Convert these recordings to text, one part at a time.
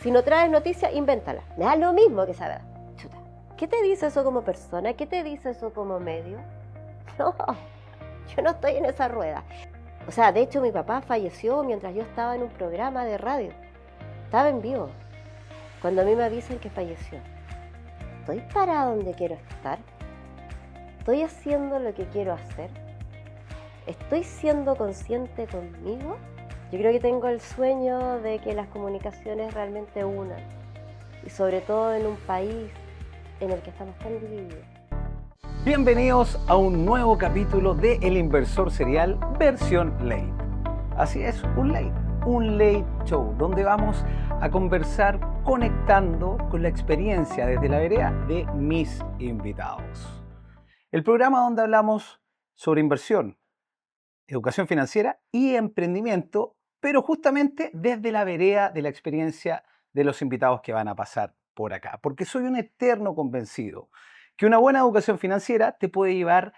Si no traes noticias, invéntala. Me da lo mismo que saber. Chuta, ¿qué te dice eso como persona? ¿Qué te dice eso como medio? No, yo no estoy en esa rueda. O sea, de hecho mi papá falleció mientras yo estaba en un programa de radio. Estaba en vivo. Cuando a mí me avisan que falleció. ¿Estoy para donde quiero estar? ¿Estoy haciendo lo que quiero hacer? ¿Estoy siendo consciente conmigo? Yo creo que tengo el sueño de que las comunicaciones realmente unan. Y sobre todo en un país en el que estamos tan divididos. Bienvenidos a un nuevo capítulo de El Inversor Serial versión late. Así es, un late show, donde vamos a conversar conectando con la experiencia desde la vereda de mis invitados. El programa donde hablamos sobre inversión, educación financiera y emprendimiento, pero justamente desde la vereda de la experiencia de los invitados que van a pasar por acá. Porque soy un eterno convencido que una buena educación financiera te puede llevar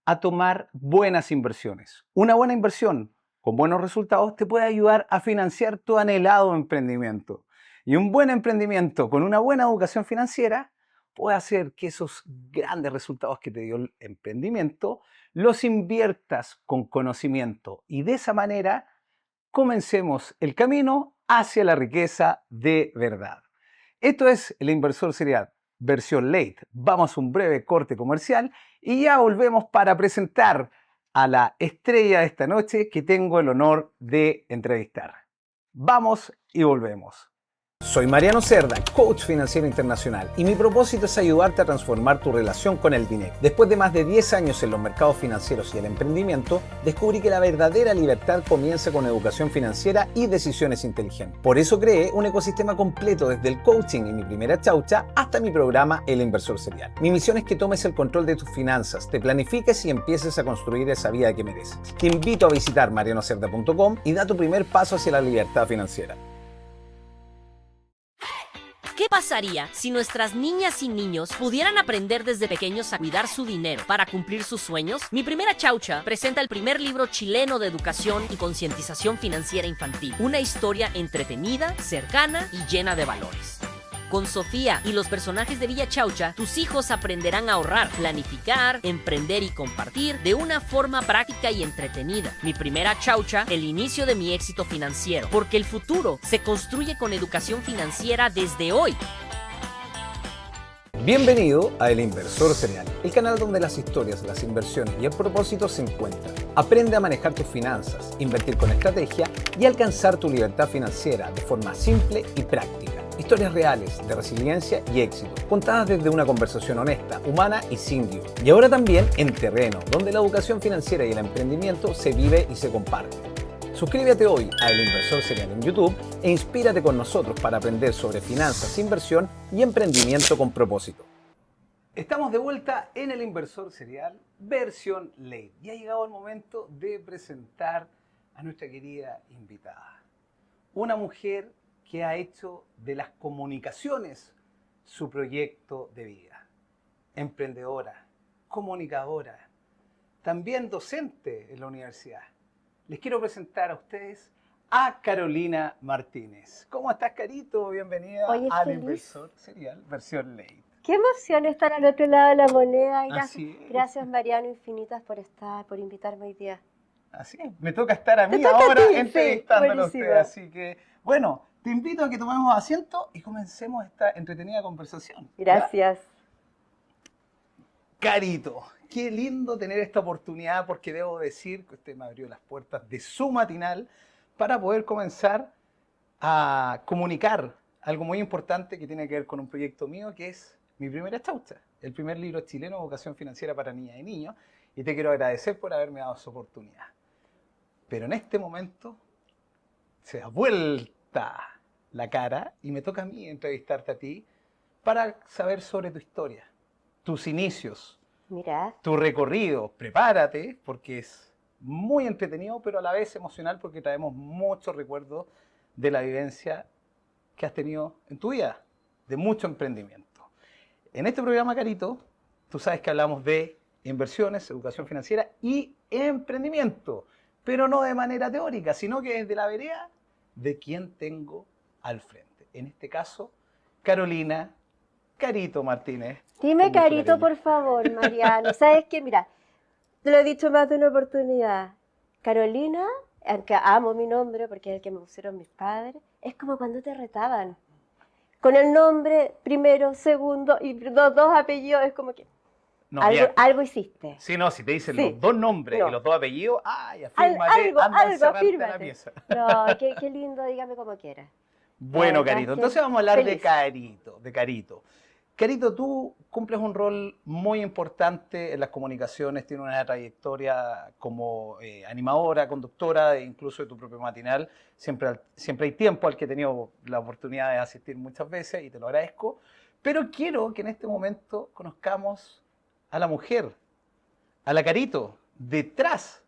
a tomar buenas inversiones. Una buena inversión con buenos resultados te puede ayudar a financiar tu anhelado emprendimiento. Y un buen emprendimiento con una buena educación financiera puede hacer que esos grandes resultados que te dio el emprendimiento los inviertas con conocimiento. Y de esa manera comencemos el camino hacia la riqueza de verdad. Esto es El Inversor Serial versión late. Vamos a un breve corte comercial y ya volvemos para presentar a la estrella de esta noche que tengo el honor de entrevistar. Vamos y volvemos. Soy Mariano Cerda, coach financiero internacional, y mi propósito es ayudarte a transformar tu relación con el dinero. Después de más de 10 años en los mercados financieros y el emprendimiento, descubrí que la verdadera libertad comienza con educación financiera y decisiones inteligentes. Por eso creé un ecosistema completo desde el coaching y mi primera chaucha hasta mi programa El Inversor Serial. Mi misión es que tomes el control de tus finanzas, te planifiques y empieces a construir esa vida que mereces. Te invito a visitar marianocerda.com y da tu primer paso hacia la libertad financiera. ¿Qué pasaría si nuestras niñas y niños pudieran aprender desde pequeños a cuidar su dinero para cumplir sus sueños? Mi primera chaucha presenta el primer libro chileno de educación y concientización financiera infantil. Una historia entretenida, cercana y llena de valores. Con Sofía y los personajes de Villa Chaucha, tus hijos aprenderán a ahorrar, planificar, emprender y compartir de una forma práctica y entretenida. Mi primera chaucha, el inicio de mi éxito financiero, porque el futuro se construye con educación financiera desde hoy. Bienvenido a El Inversor Serial, el canal donde las historias, las inversiones y el propósito se encuentran. Aprende a manejar tus finanzas, invertir con estrategia y alcanzar tu libertad financiera de forma simple y práctica. Historias reales de resiliencia y éxito, contadas desde una conversación honesta, humana y sin guión. Y ahora también en terreno, donde la educación financiera y el emprendimiento se vive y se comparte. Suscríbete hoy a El Inversor Serial en YouTube e inspírate con nosotros para aprender sobre finanzas, inversión y emprendimiento con propósito. Estamos de vuelta en El Inversor Serial versión late y ha llegado el momento de presentar a nuestra querida invitada. Una mujer que ha hecho de las comunicaciones su proyecto de vida. Emprendedora, comunicadora, también docente en la universidad. Les quiero presentar a ustedes a Carolina Martínez. ¿Cómo estás, Carito? Bienvenida al Inversor Serial versión late. Qué emoción estar al otro lado de la moneda. Gracias, Mariano, infinitas por invitarme hoy día. Así es, me toca estar a mí ahora entrevistándolo a usted. Así que, bueno, te invito a que tomemos asiento y comencemos esta entretenida conversación. Gracias. ¿Ya? Carito, qué lindo tener esta oportunidad porque debo decir que usted me abrió las puertas de su matinal para poder comenzar a comunicar algo muy importante que tiene que ver con un proyecto mío que es mi primera chaucha, el primer libro chileno de educación financiera para niñas y niños, y te quiero agradecer por haberme dado esa oportunidad. Pero en este momento se da vuelta la cara y me toca a mí entrevistarte a ti para saber sobre tu historia, tus inicios, Mira, tu recorrido. Prepárate porque es muy entretenido, pero a la vez emocional porque traemos muchos recuerdos de la vivencia que has tenido en tu vida, de mucho emprendimiento. En este programa, Carito, tú sabes que hablamos de inversiones, educación financiera y emprendimiento, pero no de manera teórica, sino que desde la vereda de quién tengo al frente. En este caso, Carolina Carito Martínez. Dime Con mucho Carito, cariño. por favor, Mariano. ¿Sabes qué? Mira, te lo he dicho más de una oportunidad. Carolina, aunque amo mi nombre porque es el que me pusieron mis padres, es como cuando te retaban. Con el nombre, primero, segundo y los dos apellidos, es como que No, algo, mira, algo hiciste. sí, no, si te dicen Sí. los dos nombres No. y los dos apellidos, ¡ay, afírmate, Algo, anda a algo, encerrarte a la afírmate. pieza! No, qué lindo, dígame como quieras. Bueno, verdad es Carito, que entonces vamos a hablar feliz. de Carito. Carito, tú cumples un rol muy importante en las comunicaciones, tienes una trayectoria como animadora, conductora, e incluso de tu propio matinal. Siempre hay tiempo al que he tenido la oportunidad de asistir muchas veces y te lo agradezco. Pero quiero que en este momento conozcamos a la mujer, a la Carito, detrás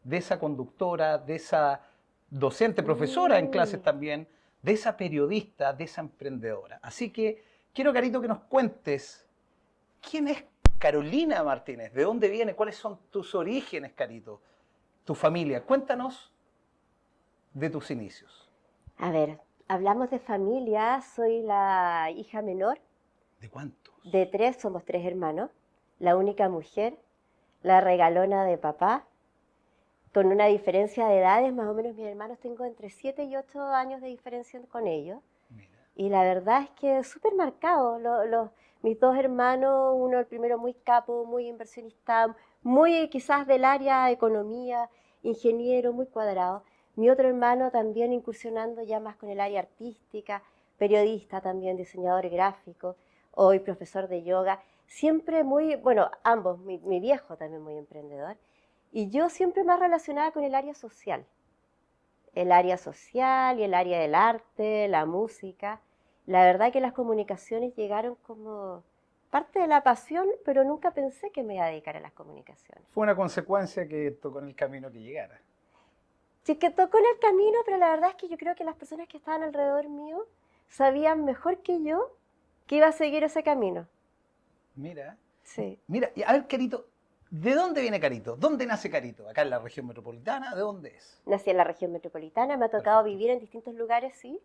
de esa conductora, de esa docente, profesora en clases también, de esa periodista, de esa emprendedora. Así que quiero, Carito, que nos cuentes quién es Carolina Martínez, de dónde viene, cuáles son tus orígenes, Carito, tu familia. Cuéntanos de tus inicios. A ver, hablamos de familia, soy la hija menor ¿De cuántos? de tres, somos tres hermanos, la única mujer, la regalona de papá, con una diferencia de edades, más o menos mis hermanos tengo entre 7 y 8 años de diferencia con ellos. Mira. Y la verdad es que súper marcado. Mis dos hermanos, uno el primero muy capo, muy inversionista, muy quizás del área de economía, ingeniero, muy cuadrado. Mi otro hermano también incursionando ya más con el área artística, periodista también, diseñador gráfico, hoy profesor de yoga. Siempre muy, bueno, ambos, mi viejo también muy emprendedor. Y yo siempre más relacionada con el área social. El área social y el área del arte, la música. La verdad que las comunicaciones llegaron como parte de la pasión, pero nunca pensé que me iba a dedicar a las comunicaciones. Fue una consecuencia que tocó en el camino que llegara. Sí que tocó en el camino, pero la verdad es que yo creo que las personas que estaban alrededor mío sabían mejor que yo que iba a seguir ese camino. Mira, Sí. mira, y a ver, Carito, ¿de dónde viene Carito? ¿Dónde nace Carito? ¿Acá en la región metropolitana? ¿De dónde es? Nací en la región metropolitana, me ha tocado Perfecto. vivir en distintos lugares, sí,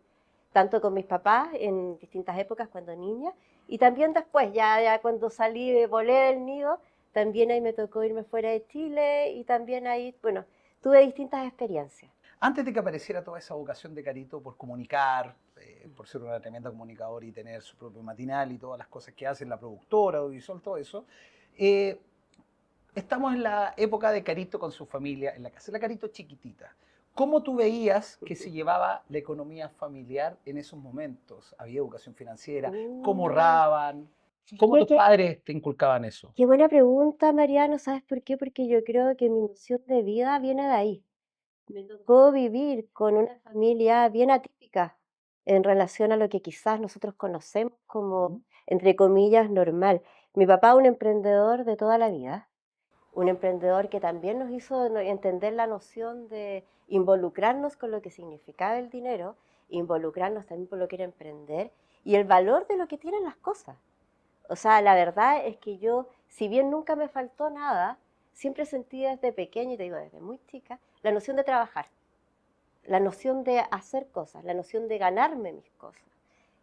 tanto con mis papás en distintas épocas cuando niña, y también después, ya cuando salí, volé del nido, también ahí me tocó irme fuera de Chile y también ahí, bueno, tuve distintas experiencias. Antes de que apareciera toda esa vocación de Carito por comunicar, por ser una tremenda comunicadora y tener su propio matinal y todas las cosas que hace, la productora, audiovisual, todo eso, estamos en la época de Carito con su familia en la casa, la Carito chiquitita. ¿Cómo tú veías que se llevaba la economía familiar en esos momentos? ¿Había educación financiera? ¿Cómo ahorraban? ¿Cómo tus padres te inculcaban eso? Qué buena pregunta, Mariano, ¿sabes por qué? Porque yo creo que mi noción de vida viene de ahí. Me tocó vivir con una familia bien atípica en relación a lo que quizás nosotros conocemos como, entre comillas, normal. Mi papá, un emprendedor de toda la vida, un emprendedor que también nos hizo entender la noción de involucrarnos con lo que significaba el dinero, involucrarnos también por lo que era emprender y el valor de lo que tienen las cosas. O sea, la verdad es que yo, si bien nunca me faltó nada, siempre sentí desde pequeña, y te digo desde muy chica, la noción de trabajar, la noción de hacer cosas, la noción de ganarme mis cosas.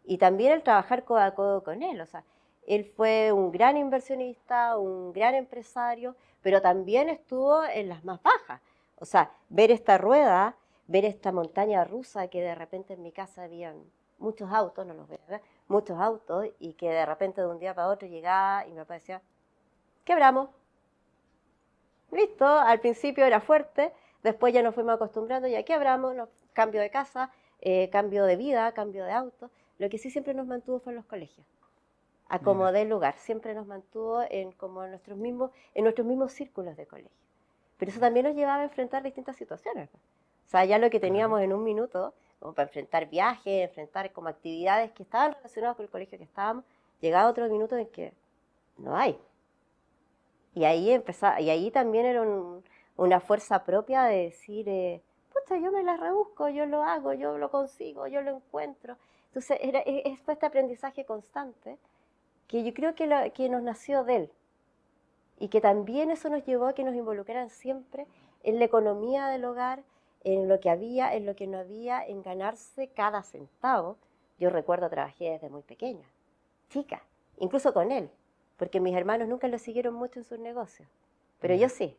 Y también el trabajar codo a codo con él. O sea, él fue un gran inversionista, un gran empresario, pero también estuvo en las más bajas. O sea, ver esta rueda, ver esta montaña rusa que de repente en mi casa habían muchos autos, no los voy a ver, muchos autos, y que de repente de un día para otro llegaba y mi papá decía, quebramos. Listo, al principio era fuerte, después ya nos fuimos acostumbrando, ya quebramos, cambio de casa, cambio de vida, cambio de auto. Lo que sí siempre nos mantuvo fue en los colegios. Acomodé el lugar, siempre nos mantuvo como en nuestros mismos círculos de colegio. Pero eso también nos llevaba a enfrentar distintas situaciones. O sea, ya lo que teníamos en un minuto, como para enfrentar viajes, enfrentar como actividades que estaban relacionadas con el colegio que estábamos, llegaba otro minuto en que no hay. Y ahí también era una fuerza propia de decir, pucha, yo me la rebusco, yo lo hago, yo lo consigo, yo lo encuentro. Entonces fue este aprendizaje constante que yo creo que nos nació de él. Y que también eso nos llevó a que nos involucraran siempre en la economía del hogar, en lo que había, en lo que no había, en ganarse cada centavo, Yo recuerdo, trabajé desde muy pequeña, chica, incluso con él, porque mis hermanos nunca lo siguieron mucho en sus negocios, pero yo sí.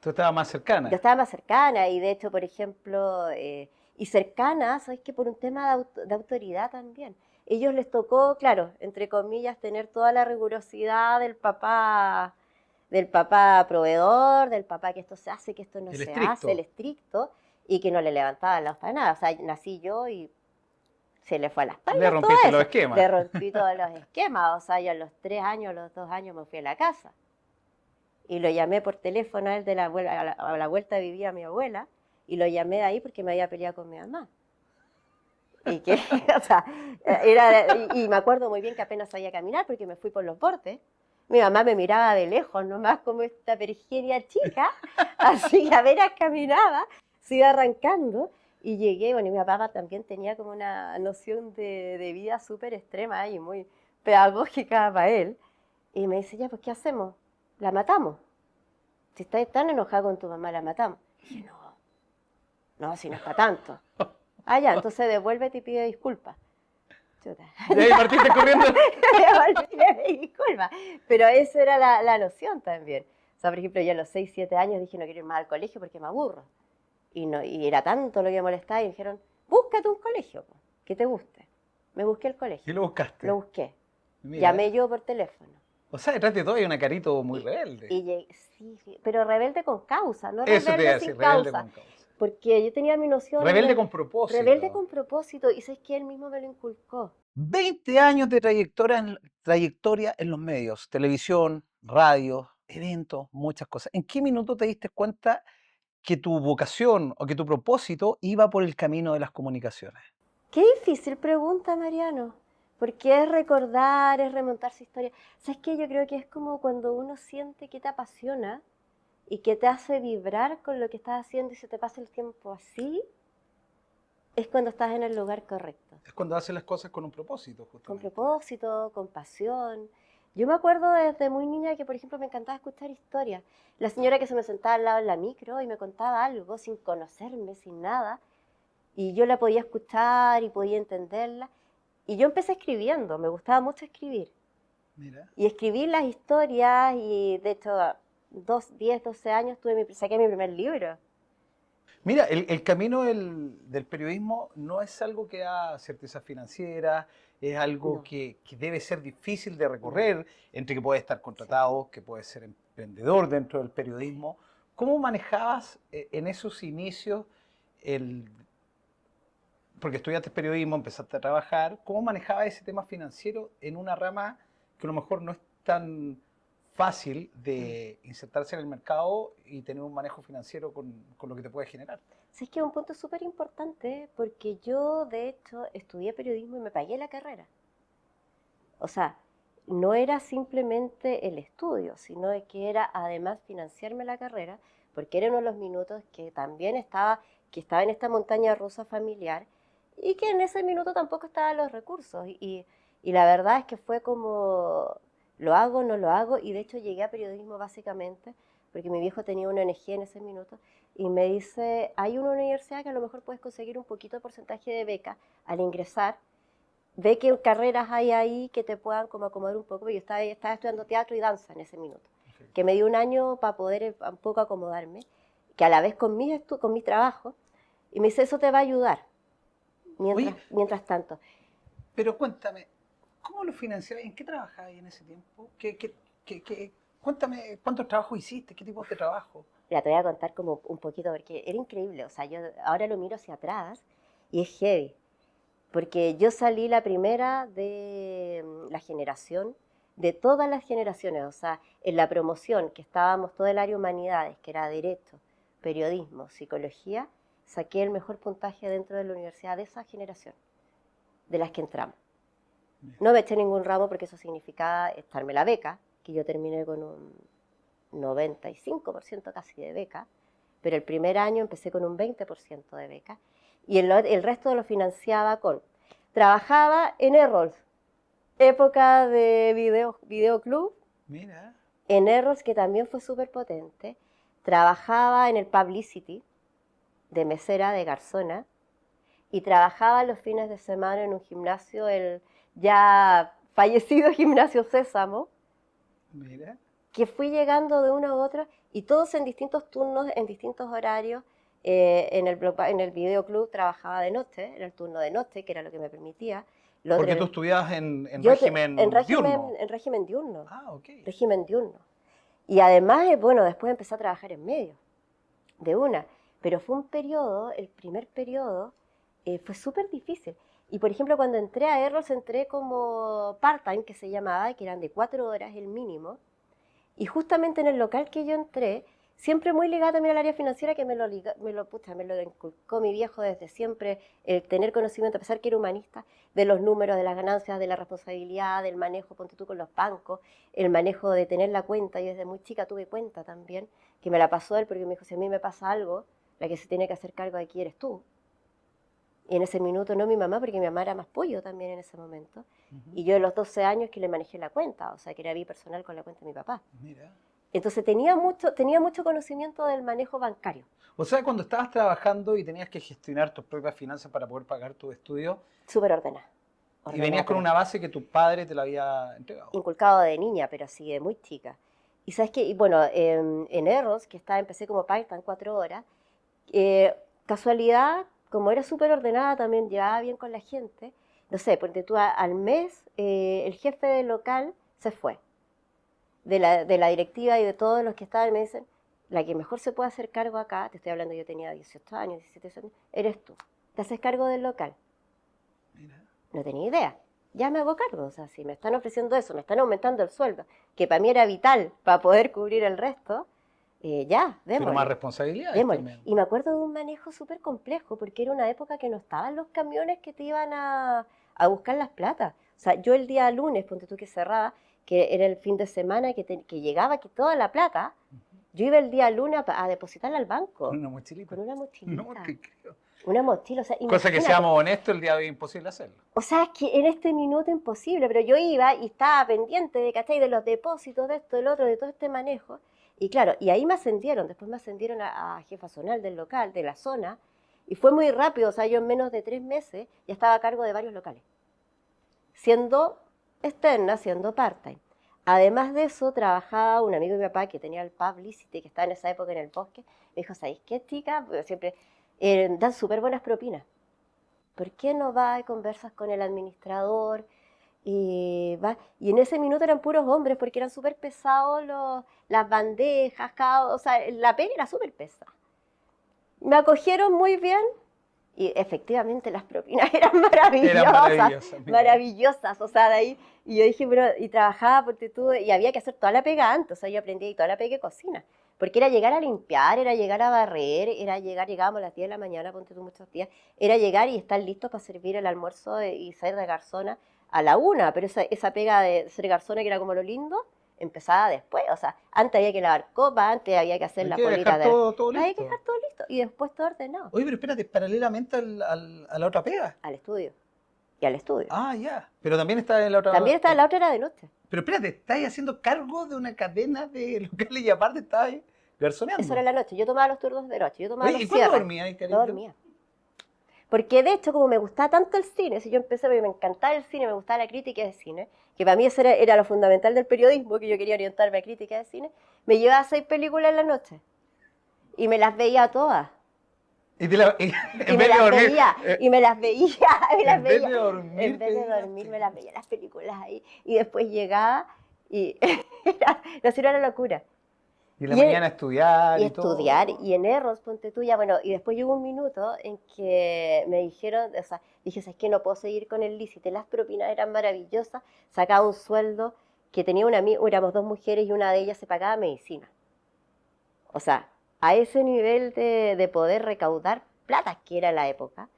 Tú estabas más cercana. Yo estaba más cercana y de hecho, por ejemplo, y cercana, ¿sabes qué? Por un tema de autoridad también. Ellos les tocó, claro, entre comillas, tener toda la rigurosidad del papá proveedor, del papá que esto se hace, que esto no se hace, el estricto, y que no le levantaban la voz para nada. O sea, nací yo y se le fue a la espalda. Le rompiste los esquemas. Le rompí todos los esquemas. O sea, yo a los 3 años, a los 2 años me fui a la casa. Y lo llamé por teléfono a él de a la vuelta vivía mi abuela, y lo llamé de ahí porque me había peleado con mi mamá. Y que, o sea, y me acuerdo muy bien que apenas sabía caminar porque me fui por los bordes. Mi mamá me miraba de lejos, nomás como esta perigenia chica, así que apenas caminaba, se iba arrancando. Y llegué, bueno, y mi papá también tenía como una noción de vida súper extrema y muy pedagógica para él. Y me dice, ya, pues, ¿qué hacemos? ¿La matamos? Si estás tan enojada con tu mamá, la matamos. Y dije, no, si no es para tanto. Ah, ya, entonces devuélvete y pide disculpas. Chuta. Y ahí partiste corriendo. Devuélvete y pide disculpas. Pero esa era la noción también. O sea, por ejemplo, yo a los 6, 7 años dije, no quiero ir más al colegio porque me aburro. Y era tanto lo que me molestaba y me dijeron, búscate un colegio que te guste. Me busqué el colegio. ¿Y lo buscaste? Lo busqué. Mira. Llamé yo por teléfono. O sea, detrás de todo hay una Carito muy rebelde. Sí, pero rebelde con causa, no Eso rebelde sin rebelde causa. con causa. Porque yo tenía mi noción. Rebelde con propósito. Rebelde con propósito, y sabes que él mismo me lo inculcó. 20 años de trayectoria en los medios, televisión, radio, eventos, muchas cosas. ¿En qué minuto te diste cuenta que tu vocación o que tu propósito iba por el camino de las comunicaciones? Qué difícil pregunta, Mariano, porque es recordar, es remontarse historia. ¿Sabes qué? Yo creo que es como cuando uno siente que te apasiona y que te hace vibrar con lo que estás haciendo y se te pasa el tiempo así, es cuando estás en el lugar correcto. Es cuando haces las cosas con un propósito, justamente. Con propósito, con pasión. Yo me acuerdo desde muy niña que, por ejemplo, me encantaba escuchar historias. La señora que se me sentaba al lado en la micro y me contaba algo sin conocerme, sin nada, y yo la podía escuchar y podía entenderla. Y yo empecé escribiendo, me gustaba mucho escribir. Mira. Y escribí las historias y, de hecho, 10, 12 años saqué mi primer libro. Mira, el camino del periodismo no es algo que da certeza financiera, es algo que debe ser difícil de recorrer, entre que puedes estar contratado, que puedes ser emprendedor dentro del periodismo. ¿Cómo manejabas en esos inicios porque estudiaste periodismo, empezaste a trabajar, ¿cómo manejabas ese tema financiero en una rama que a lo mejor no es tan fácil de insertarse en el mercado y tener un manejo financiero con lo que te puede generar? Sí, es que es un punto súper importante porque yo, de hecho, estudié periodismo y me pagué la carrera. O sea, no era simplemente el estudio, sino que era además financiarme la carrera, porque era uno de los minutos que también estaba en esta montaña rusa familiar y que en ese minuto tampoco estaban los recursos. Y la verdad es que fue como, lo hago, no lo hago, y de hecho llegué a periodismo básicamente porque mi viejo tenía una ONG en ese minuto y me dice, hay una universidad que a lo mejor puedes conseguir un poquito de porcentaje de beca al ingresar, ve qué carreras hay ahí que te puedan como acomodar un poco, porque yo estaba estudiando teatro y danza en ese minuto, que me dio un año para poder un poco acomodarme, que a la vez con mi trabajo, y me dice, eso te va a ayudar, mientras tanto. Pero cuéntame, ¿cómo lo financiabas? ¿En qué trabajabas en ese tiempo? Cuéntame, ¿cuántos trabajos hiciste? ¿Qué tipo de trabajo? Mira, te voy a contar como un poquito, porque era increíble. O sea, yo ahora lo miro hacia atrás y es heavy. Porque yo salí la primera de la generación, de todas las generaciones. O sea, en la promoción, que estábamos todo el área humanidades, que era derecho, periodismo, psicología, saqué el mejor puntaje dentro de la universidad de esa generación, de las que entramos. No me eché ningún ramo porque eso significaba estarme la beca, que yo terminé con un 95% casi de beca, pero el primer año empecé con un 20% de beca y el resto lo financiaba trabajaba en Errols, época de videoclub. Mira. En Errols, que también fue súper potente, trabajaba en el Publicity de mesera de garzona y trabajaba los fines de semana en un gimnasio, el ya fallecido Gimnasio Sésamo. Mira. Que fui llegando de uno a otro y todos en distintos turnos, en distintos horarios. En el videoclub trabajaba de noche, era el turno de noche, que era lo que me permitía. Porque tú estudiabas en régimen diurno. En régimen diurno. Ah, ok. Régimen diurno. Y además, bueno, después empecé a trabajar en medio, de una. Pero fue un periodo, el primer periodo, fue súper difícil. Y por ejemplo, cuando entré a Erros, entré como part-time, que se llamaba, que eran de 4 horas el mínimo. Y justamente en el local que yo entré, siempre muy ligada también al área financiera, que me lo inculcó mi viejo desde siempre, el tener conocimiento, a pesar que era humanista, de los números, de las ganancias, de la responsabilidad, del manejo, ponte tú con los bancos, el manejo de tener la cuenta. Yo desde muy chica tuve cuenta también, que me la pasó él, porque me dijo, si a mí me pasa algo, la que se tiene que hacer cargo de aquí eres tú. Y en ese minuto no mi mamá, porque mi mamá era más pollo también en ese momento. Y yo a los 12 años que le manejé la cuenta, o sea, que era bipersonal con la cuenta de mi papá. Mira. Entonces tenía mucho conocimiento del manejo bancario. O sea, cuando estabas trabajando y tenías que gestionar tus propias finanzas para poder pagar tus estudios. Súper ordenada. Y venías con una base que tu padre te la había entregado. Inculcado de niña, pero así de muy chica. Y sabes que, bueno, en Erros, que empecé como part-time 4 horas, casualidad, como era súper ordenada, también llevaba bien con la gente. No sé, porque tú al mes el jefe del local se fue. De la directiva y de todos los que estaban, me dicen, la que mejor se puede hacer cargo acá, te estoy hablando, yo tenía 18 años, 17 años, eres tú. Te haces cargo del local. Mira. No tenía idea. Ya me hago cargo, o sea, si me están ofreciendo eso, me están aumentando el sueldo, que para mí era vital para poder cubrir el resto, ya, démosle. Pero más responsabilidad. Y me acuerdo de un manejo súper complejo, porque era una época que no estaban los camiones que te iban a buscar las platas. O sea, yo el día lunes, ponte tú que cerraba, que era el fin de semana que llegaba aquí toda la plata, yo iba el día lunes a depositarla al banco. Con una mochilita. Con una mochilita. No te creo. Una mochila, o sea, Cosa que, seamos honestos, el día de hoy es imposible hacerlo. O sea, es que en este minuto imposible, pero yo iba y estaba pendiente de, ¿cachai? De los depósitos, de esto, del otro, de todo este manejo. Y claro, y ahí después me ascendieron a jefa zonal del local, de la zona, y fue muy rápido, o sea, yo en menos de 3 meses ya estaba a cargo de varios locales, siendo externa, siendo part-time. Además de eso, trabajaba un amigo de mi papá que tenía el Publicity, que estaba en esa época en el bosque. Me dijo, ¿sabéis qué, chica? Porque siempre dan súper buenas propinas. ¿Por qué no vas y conversas con el administrador? Y en ese minuto eran puros hombres, porque eran súper pesados las bandejas, o sea, la pega era súper pesada. Me acogieron muy bien. Y efectivamente las propinas eran maravillosas, o sea, de ahí, y yo dije, pero, y trabajaba porque y había que hacer toda la pega antes, o sea, yo aprendí ahí toda la pega de cocina, porque era llegar a limpiar, era llegar a barrer, llegábamos a las 10 de la mañana, ponte tú muchos días, era llegar y estar listos para servir el almuerzo y ser de garzona a la 1, pero esa pega de ser garzona, que era como lo lindo, empezaba después, o sea, antes había que lavar copas, antes había que hacer la polita de... Había que dejar todo listo y después todo ordenado. Oye, pero espérate, paralelamente a la otra pega. Al estudio. Y al estudio. Ah, ya. Pero también está en la otra... También está en la otra, era de noche. Pero espérate, ¿estás haciendo cargo de una cadena de locales y aparte estás ahí garzoneando? Eso era en la noche, yo tomaba los turnos de noche, yo tomaba Oye, los ¿y cuándo cierres. dormías, Carito? No dormía. Porque de hecho, como me gustaba tanto el cine, si yo empecé porque me encantaba el cine, me gustaba la crítica de cine, que para mí eso era lo fundamental del periodismo, que yo quería orientarme a crítica de cine, me llevaba a 6 películas en la noche. Y me las veía todas. Y me las veía. En vez de dormir, me las veía las películas ahí. Y después llegaba y era una locura. Y en la mañana estudiar y todo. Y en Erros, ponte tú ya, bueno, y después llegó un minuto en que me dijeron, o sea, dije, ¿sabes qué? No puedo seguir con el lícite, las propinas eran maravillosas, sacaba un sueldo que tenía una amiga, éramos 2 mujeres y una de ellas se pagaba medicina. O sea, a ese nivel de poder recaudar plata, que era la época,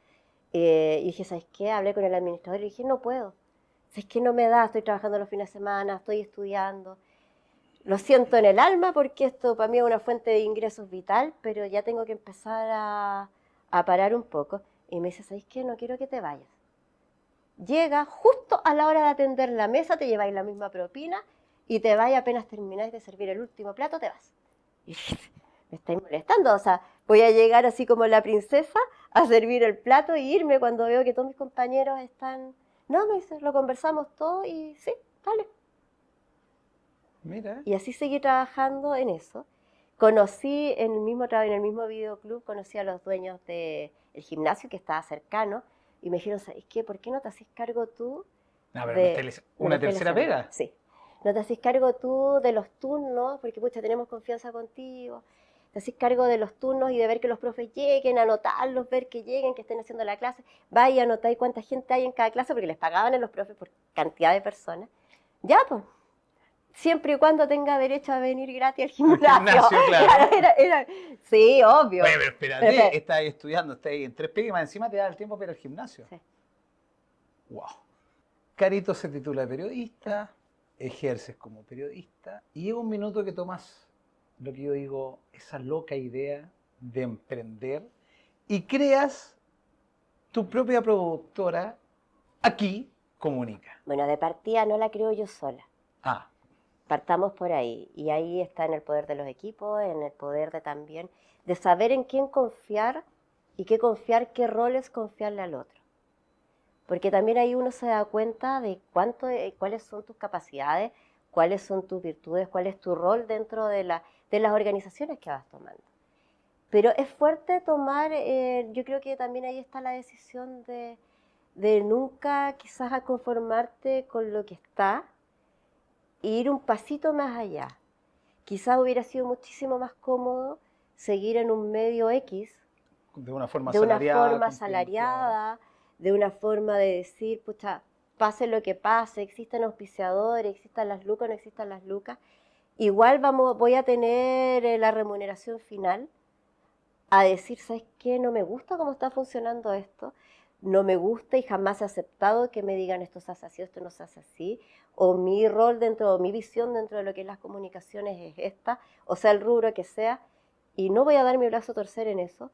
y dije, ¿sabes qué? Hablé con el administrador y dije, no puedo, ¿sabes qué? No me da, estoy trabajando los fines de semana, estoy estudiando. Lo siento en el alma porque esto para mí es una fuente de ingresos vital, pero ya tengo que empezar a parar un poco. Y me dice, ¿sabes qué? No quiero que te vayas. Llega justo a la hora de atender la mesa, te lleváis la misma propina y te vais apenas termináis de servir el último plato, te vas. Y me estáis molestando, o sea, Voy a llegar así como la princesa a servir el plato y irme cuando veo que todos mis compañeros están... No, me dice, lo conversamos todo y sí, dale. Mira. Y así seguí trabajando en eso. Conocí en el mismo videoclub, conocí a los dueños del gimnasio que estaba cercano y me dijeron, ¿sabes qué? ¿Por qué no te haces cargo tú No, pero de una los tercera teleseries? pega. Sí. No te haces cargo tú de los turnos, porque pucha, tenemos confianza contigo. Te haces cargo de los turnos y de ver que los profes lleguen, anotarlos, ver que lleguen, que estén haciendo la clase. Vaya, anotáis cuánta gente hay en cada clase, porque les pagaban a los profes por cantidad de personas. Ya, pues. Siempre y cuando tenga derecho a venir gratis al gimnasio. Gimnasio, claro. Sí, obvio. Oye, pero espérate, estás ahí estás ahí en 3 pegas y más encima te da el tiempo para ir al gimnasio. Sí. Wow. Carito se titula de periodista, ejerces como periodista y llega un minuto que tomas lo que yo digo, esa loca idea de emprender y creas tu propia productora Aquí Comunica. Bueno, de partida no la creo yo sola. Ah, Partamos por ahí. Y ahí está en el poder de los equipos, en el poder de también, de saber en quién confiar y qué confiar, qué roles confiarle al otro. Porque también ahí uno se da cuenta de cuáles son tus capacidades, cuáles son tus virtudes, cuál es tu rol dentro de las organizaciones que vas tomando. Pero es fuerte tomar, yo creo que también ahí está la decisión de nunca quizás a conformarte con lo que está e ir un pasito más allá. Quizás hubiera sido muchísimo más cómodo seguir en un medio X, de una forma de una asalariada. forma asalariada, de una forma de decir, pucha, pase lo que pase, existan auspiciadores, existan las lucas, no existan las lucas, igual voy a tener la remuneración final a decir, ¿sabes qué? No me gusta cómo está funcionando esto, no me gusta y jamás he aceptado que me digan esto se hace así, esto no se hace así, o mi rol dentro, o mi visión dentro de lo que es las comunicaciones es esta, o sea, el rubro que sea, y no voy a dar mi brazo a torcer en eso,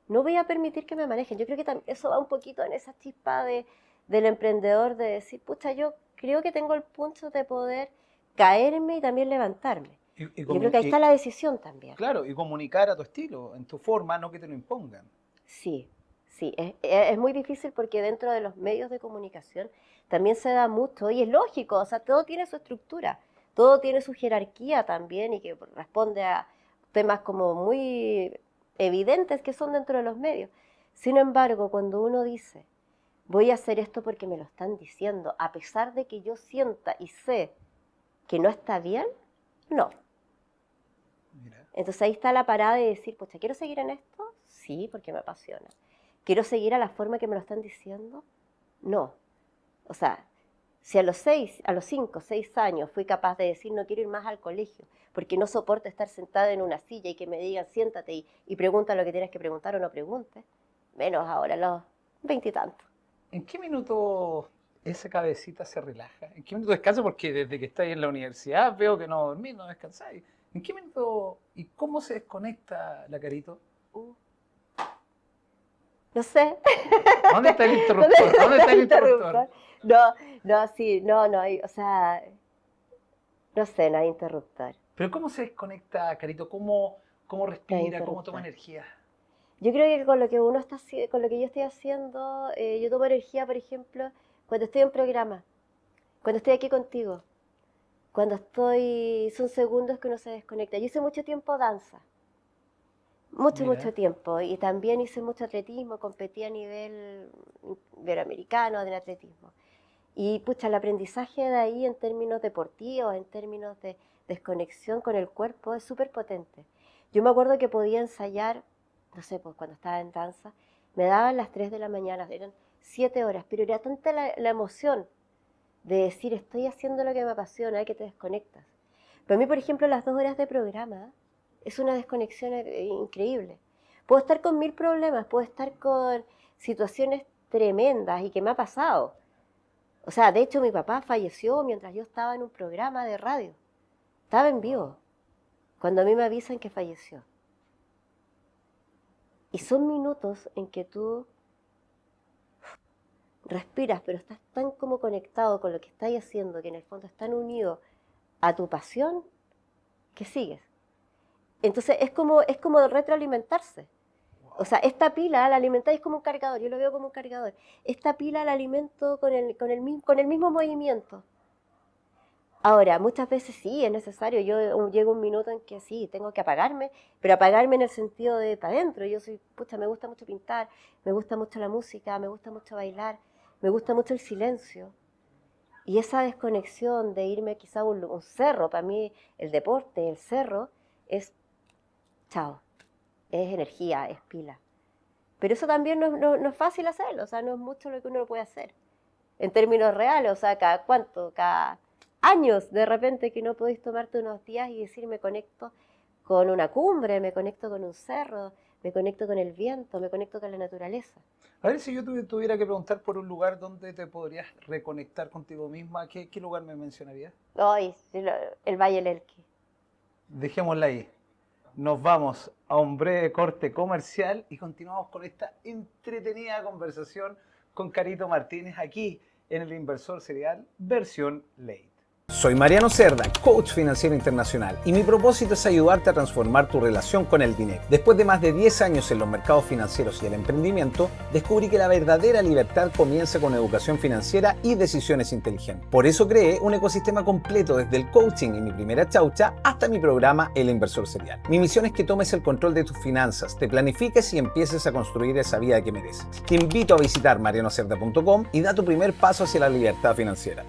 no voy a permitir que me manejen. Yo creo que eso va un poquito en esa chispa del emprendedor de decir, pucha, yo creo que tengo el punto de poder caerme y también levantarme. Yo creo que ahí está la decisión también. Claro, y comunicar a tu estilo, en tu forma, no que te lo impongan. Sí, sí, es muy difícil porque dentro de los medios de comunicación también se da mucho, y es lógico, o sea, todo tiene su estructura, todo tiene su jerarquía también y que responde a temas como muy evidentes que son dentro de los medios. Sin embargo, cuando uno dice, voy a hacer esto porque me lo están diciendo, a pesar de que yo sienta y sé que no está bien, no. Mira. Entonces ahí está la parada de decir, pucha, ¿quiero seguir en esto? Sí, porque me apasiona. ¿Quiero seguir a la forma que me lo están diciendo? No. O sea, si a los 5, 6 años fui capaz de decir no quiero ir más al colegio porque no soporto estar sentada en una silla y que me digan siéntate y pregunta lo que tienes que preguntar o no preguntes, menos ahora a los 20 y tantos. ¿En qué minuto esa cabecita se relaja? ¿En qué minuto descansa? Porque desde que estáis en la universidad veo que no dormís, no descansáis. ¿En qué minuto y cómo se desconecta la Carito? No sé. ¿Dónde está el interruptor? ¿Dónde está el interruptor? No, o sea, no sé, no hay interruptor. Pero ¿cómo se desconecta, Carito? ¿Cómo respira? ¿Cómo toma energía? Yo creo que con lo que con lo que yo estoy haciendo, yo tomo energía, por ejemplo, cuando estoy en programa, cuando estoy aquí contigo, son segundos que uno se desconecta. Yo hice mucho tiempo danza, mucho tiempo, y también hice mucho atletismo, competí a nivel iberoamericano de atletismo. Y pucha, el aprendizaje de ahí en términos deportivos, en términos de desconexión con el cuerpo, es súper potente. Yo me acuerdo que podía ensayar, no sé, pues cuando estaba en danza, me daban las 3 de la mañana, eran 7 horas, pero era tanta la emoción de decir, estoy haciendo lo que me apasiona, que te desconectas. Para mí, por ejemplo, las 2 horas de programa es una desconexión increíble. Puedo estar con 1000 problemas, puedo estar con situaciones tremendas y que me ha pasado. O sea, de hecho mi papá falleció mientras yo estaba en un programa de radio. Estaba en vivo, cuando a mí me avisan que falleció. Y son minutos en que tú respiras, pero estás tan como conectado con lo que estás haciendo, que en el fondo están unidos a tu pasión, que sigues. Entonces es como retroalimentarse. O sea, esta pila la alimentáis como un cargador, yo lo veo como un cargador. Esta pila la alimento con el mismo movimiento. Ahora, muchas veces sí, es necesario. Yo llego un minuto en que sí, tengo que apagarme, pero apagarme en el sentido de para adentro. Yo soy, pucha, me gusta mucho pintar, me gusta mucho la música, me gusta mucho bailar, me gusta mucho el silencio. Y esa desconexión de irme quizá a un cerro, para mí el deporte, el cerro, es chao, es energía, es pila. Pero eso también no es fácil hacerlo, o sea, no es mucho lo que uno puede hacer. En términos reales, o sea, cada cuánto, cada años de repente que no podéis tomarte unos días y decir me conecto con una cumbre, me conecto con un cerro, me conecto con el viento, me conecto con la naturaleza. A ver, si yo tuviera que preguntar por un lugar donde te podrías reconectar contigo misma, ¿qué lugar me mencionarías? Ay, el Valle del Elqui. Dejémosla ahí. Nos vamos a un breve corte comercial y continuamos con esta entretenida conversación con Carito Martínez aquí en El Inversor Serial, versión late. Soy Mariano Cerda, coach financiero internacional, y mi propósito es ayudarte a transformar tu relación con el dinero. Después de más de 10 años en los mercados financieros y el emprendimiento, descubrí que la verdadera libertad comienza con educación financiera y decisiones inteligentes. Por eso creé un ecosistema completo desde el coaching y mi primera chaucha hasta mi programa El Inversor Serial. Mi misión es que tomes el control de tus finanzas, te planifiques y empieces a construir esa vida que mereces. Te invito a visitar marianocerda.com y da tu primer paso hacia la libertad financiera.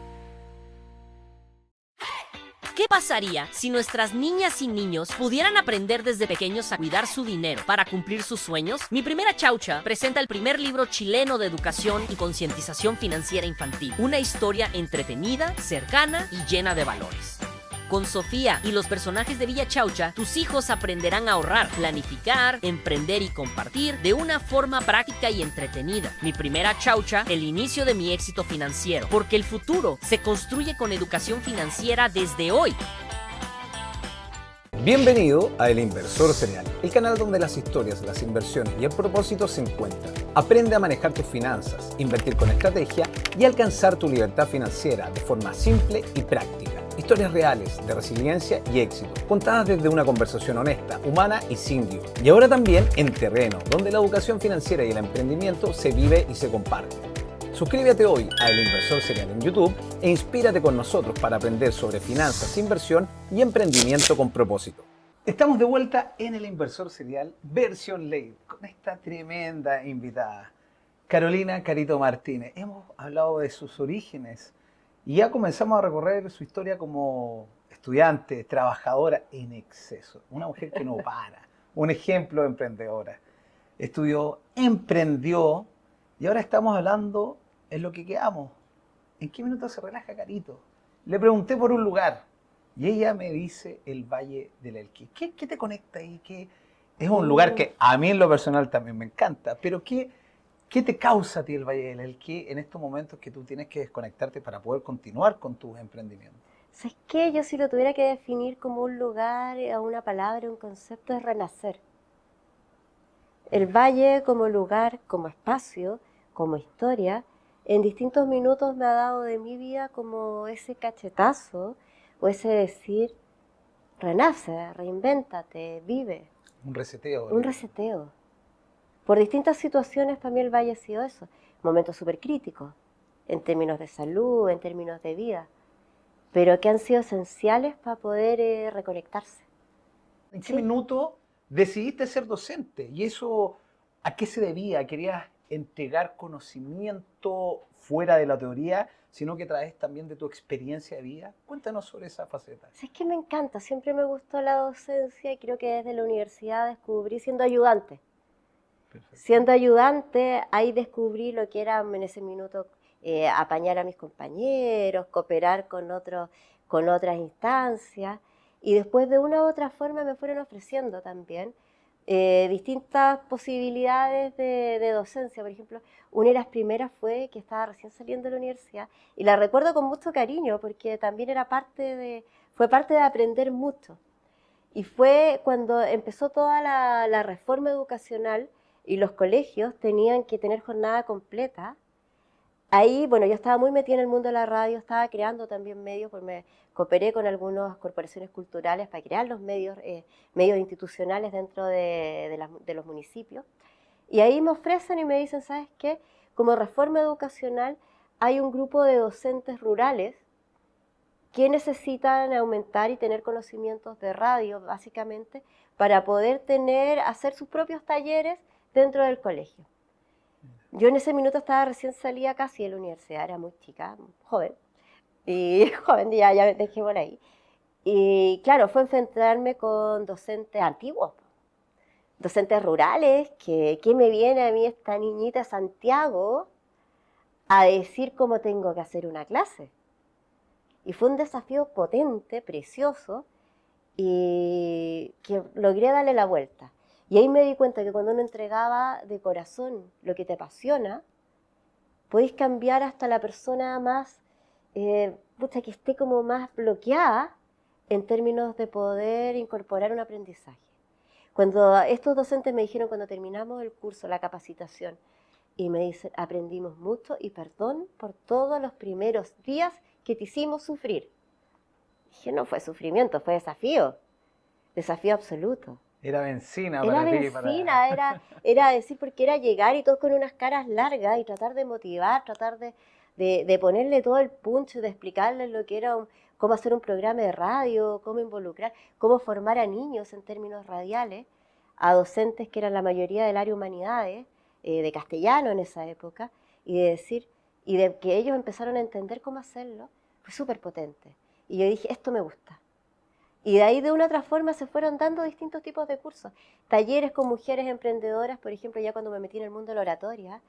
¿Qué pasaría si nuestras niñas y niños pudieran aprender desde pequeños a cuidar su dinero para cumplir sus sueños? Mi primera chaucha presenta el primer libro chileno de educación y concientización financiera infantil. Una historia entretenida, cercana y llena de valores. Con Sofía y los personajes de Villa Chaucha, tus hijos aprenderán a ahorrar, planificar, emprender y compartir de una forma práctica y entretenida. Mi primera chaucha, el inicio de mi éxito financiero, porque el futuro se construye con educación financiera desde hoy. Bienvenido a El Inversor Serial, el canal donde las historias, las inversiones y el propósito se encuentran. Aprende a manejar tus finanzas, invertir con estrategia y alcanzar tu libertad financiera de forma simple y práctica. Historias reales de resiliencia y éxito, contadas desde una conversación honesta, humana y sin guión. Y ahora también en terreno, donde la educación financiera y el emprendimiento se vive y se comparte. Suscríbete hoy a El Inversor Serial en YouTube e inspírate con nosotros para aprender sobre finanzas, inversión y emprendimiento con propósito. Estamos de vuelta en El Inversor Serial versión late con esta tremenda invitada, Carolina Carito Martínez. Hemos hablado de sus orígenes y ya comenzamos a recorrer su historia como estudiante, trabajadora en exceso. Una mujer que no para, un ejemplo de emprendedora. Estudió, emprendió y ahora estamos hablando en lo que quedamos. ¿En qué minuto se relaja Carito? Le pregunté por un lugar y ella me dice el Valle del Elqui. ¿Qué te conecta ahí? Es un lugar que a mí en lo personal también me encanta, pero ¿qué te causa a ti el Valle del Elqui en estos momentos que tú tienes que desconectarte para poder continuar con tus emprendimientos? ¿Sabes qué? Yo si lo tuviera que definir como un lugar, a una palabra, un concepto, es renacer. El valle como lugar, como espacio, como historia, en distintos minutos me ha dado de mi vida como ese cachetazo o ese decir, renace, reinvéntate, vive. Un reseteo. Un reseteo. Por distintas situaciones para mí el valle ha sido eso, momentos súper críticos, en términos de salud, en términos de vida, pero que han sido esenciales para poder reconectarse. ¿En qué minuto decidiste ser docente? ¿Y eso a qué se debía? ¿Querías entregar conocimiento fuera de la teoría, sino que traes también de tu experiencia de vida? Cuéntanos sobre esa faceta. Es que me encanta, siempre me gustó la docencia y creo que desde la universidad descubrí siendo ayudante. Perfecto. Siendo ayudante, ahí descubrí lo que era en ese minuto apañar a mis compañeros, cooperar con otras instancias, y después de una u otra forma me fueron ofreciendo también distintas posibilidades de docencia. Por ejemplo, una de las primeras fue que estaba recién saliendo de la universidad y la recuerdo con mucho cariño porque también fue parte de aprender mucho. Y fue cuando empezó toda la reforma educacional y los colegios tenían que tener jornada completa. Ahí, bueno, yo estaba muy metida en el mundo de la radio, estaba creando también medios, porque me cooperé con algunas corporaciones culturales para crear los medios institucionales dentro de los municipios. Y ahí me ofrecen y me dicen, ¿sabes qué? Como reforma educacional hay un grupo de docentes rurales que necesitan aumentar y tener conocimientos de radio, básicamente, para poder hacer sus propios talleres dentro del colegio. Yo en ese minuto estaba recién salida casi de la universidad, era muy chica, joven, y joven, ya dejé por ahí. Y claro, fue enfrentarme con docentes antiguos, docentes rurales, que me viene a mí esta niñita de Santiago a decir cómo tengo que hacer una clase. Y fue un desafío potente, precioso, y que logré darle la vuelta. Y ahí me di cuenta que cuando uno entregaba de corazón lo que te apasiona, podéis cambiar hasta la persona más, que esté como más bloqueada en términos de poder incorporar un aprendizaje. Cuando estos docentes me dijeron, cuando terminamos el curso, la capacitación, y me dicen, aprendimos mucho y perdón por todos los primeros días que te hicimos sufrir. Dije, no fue sufrimiento, fue desafío absoluto. Era benzina Era para ti. benzina, era decir, porque era llegar y todos con unas caras largas y tratar de motivar, tratar de ponerle todo el punch, de explicarles lo que era, cómo hacer un programa de radio, cómo involucrar, cómo formar a niños en términos radiales, a docentes que eran la mayoría del área humanidades, de castellano en esa época, y de decir, y de que ellos empezaron a entender cómo hacerlo, fue súper potente. Y yo dije, esto me gusta. Y de ahí de una u otra forma se fueron dando distintos tipos de cursos. Talleres con mujeres emprendedoras, por ejemplo, ya cuando me metí en el mundo de la oratoria,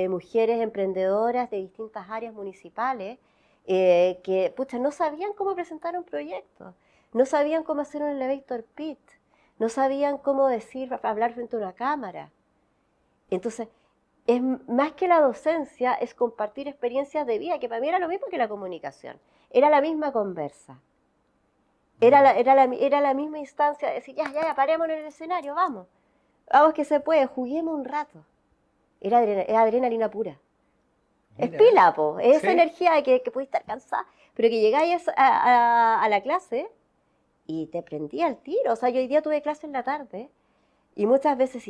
mujeres emprendedoras de distintas áreas municipales, que no sabían cómo presentar un proyecto, no sabían cómo hacer un elevator pitch, no sabían cómo hablar frente a una cámara. Entonces, es más que la docencia, es compartir experiencias de vida, que para mí era lo mismo que la comunicación, era la misma conversa. Era la misma instancia de decir, ya, parémonos en el escenario, vamos que se puede, juguemos un rato. Era adrenalina pura. Mira. Es pila, es esa energía de que puedes estar cansada, pero que llegáis a la clase y te prendía el tiro. O sea, yo hoy día tuve clase en la tarde y muchas veces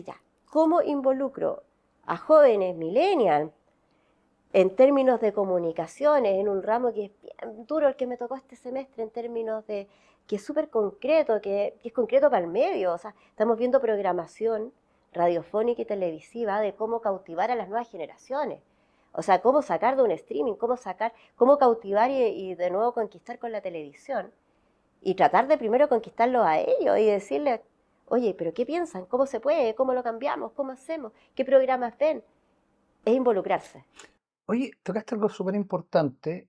¿cómo involucro a jóvenes millennials en términos de comunicaciones, en un ramo que es bien duro el que me tocó este semestre, en términos de que es súper concreto, que es concreto para el medio? O sea, estamos viendo programación radiofónica y televisiva de cómo cautivar a las nuevas generaciones. O sea, cómo sacar de un streaming, cómo cautivar y de nuevo conquistar con la televisión. Y tratar de primero conquistarlos a ellos y decirles, oye, ¿pero qué piensan? ¿Cómo se puede? ¿Cómo lo cambiamos? ¿Cómo hacemos? ¿Qué programas ven? Es involucrarse. Oye, tocaste algo súper importante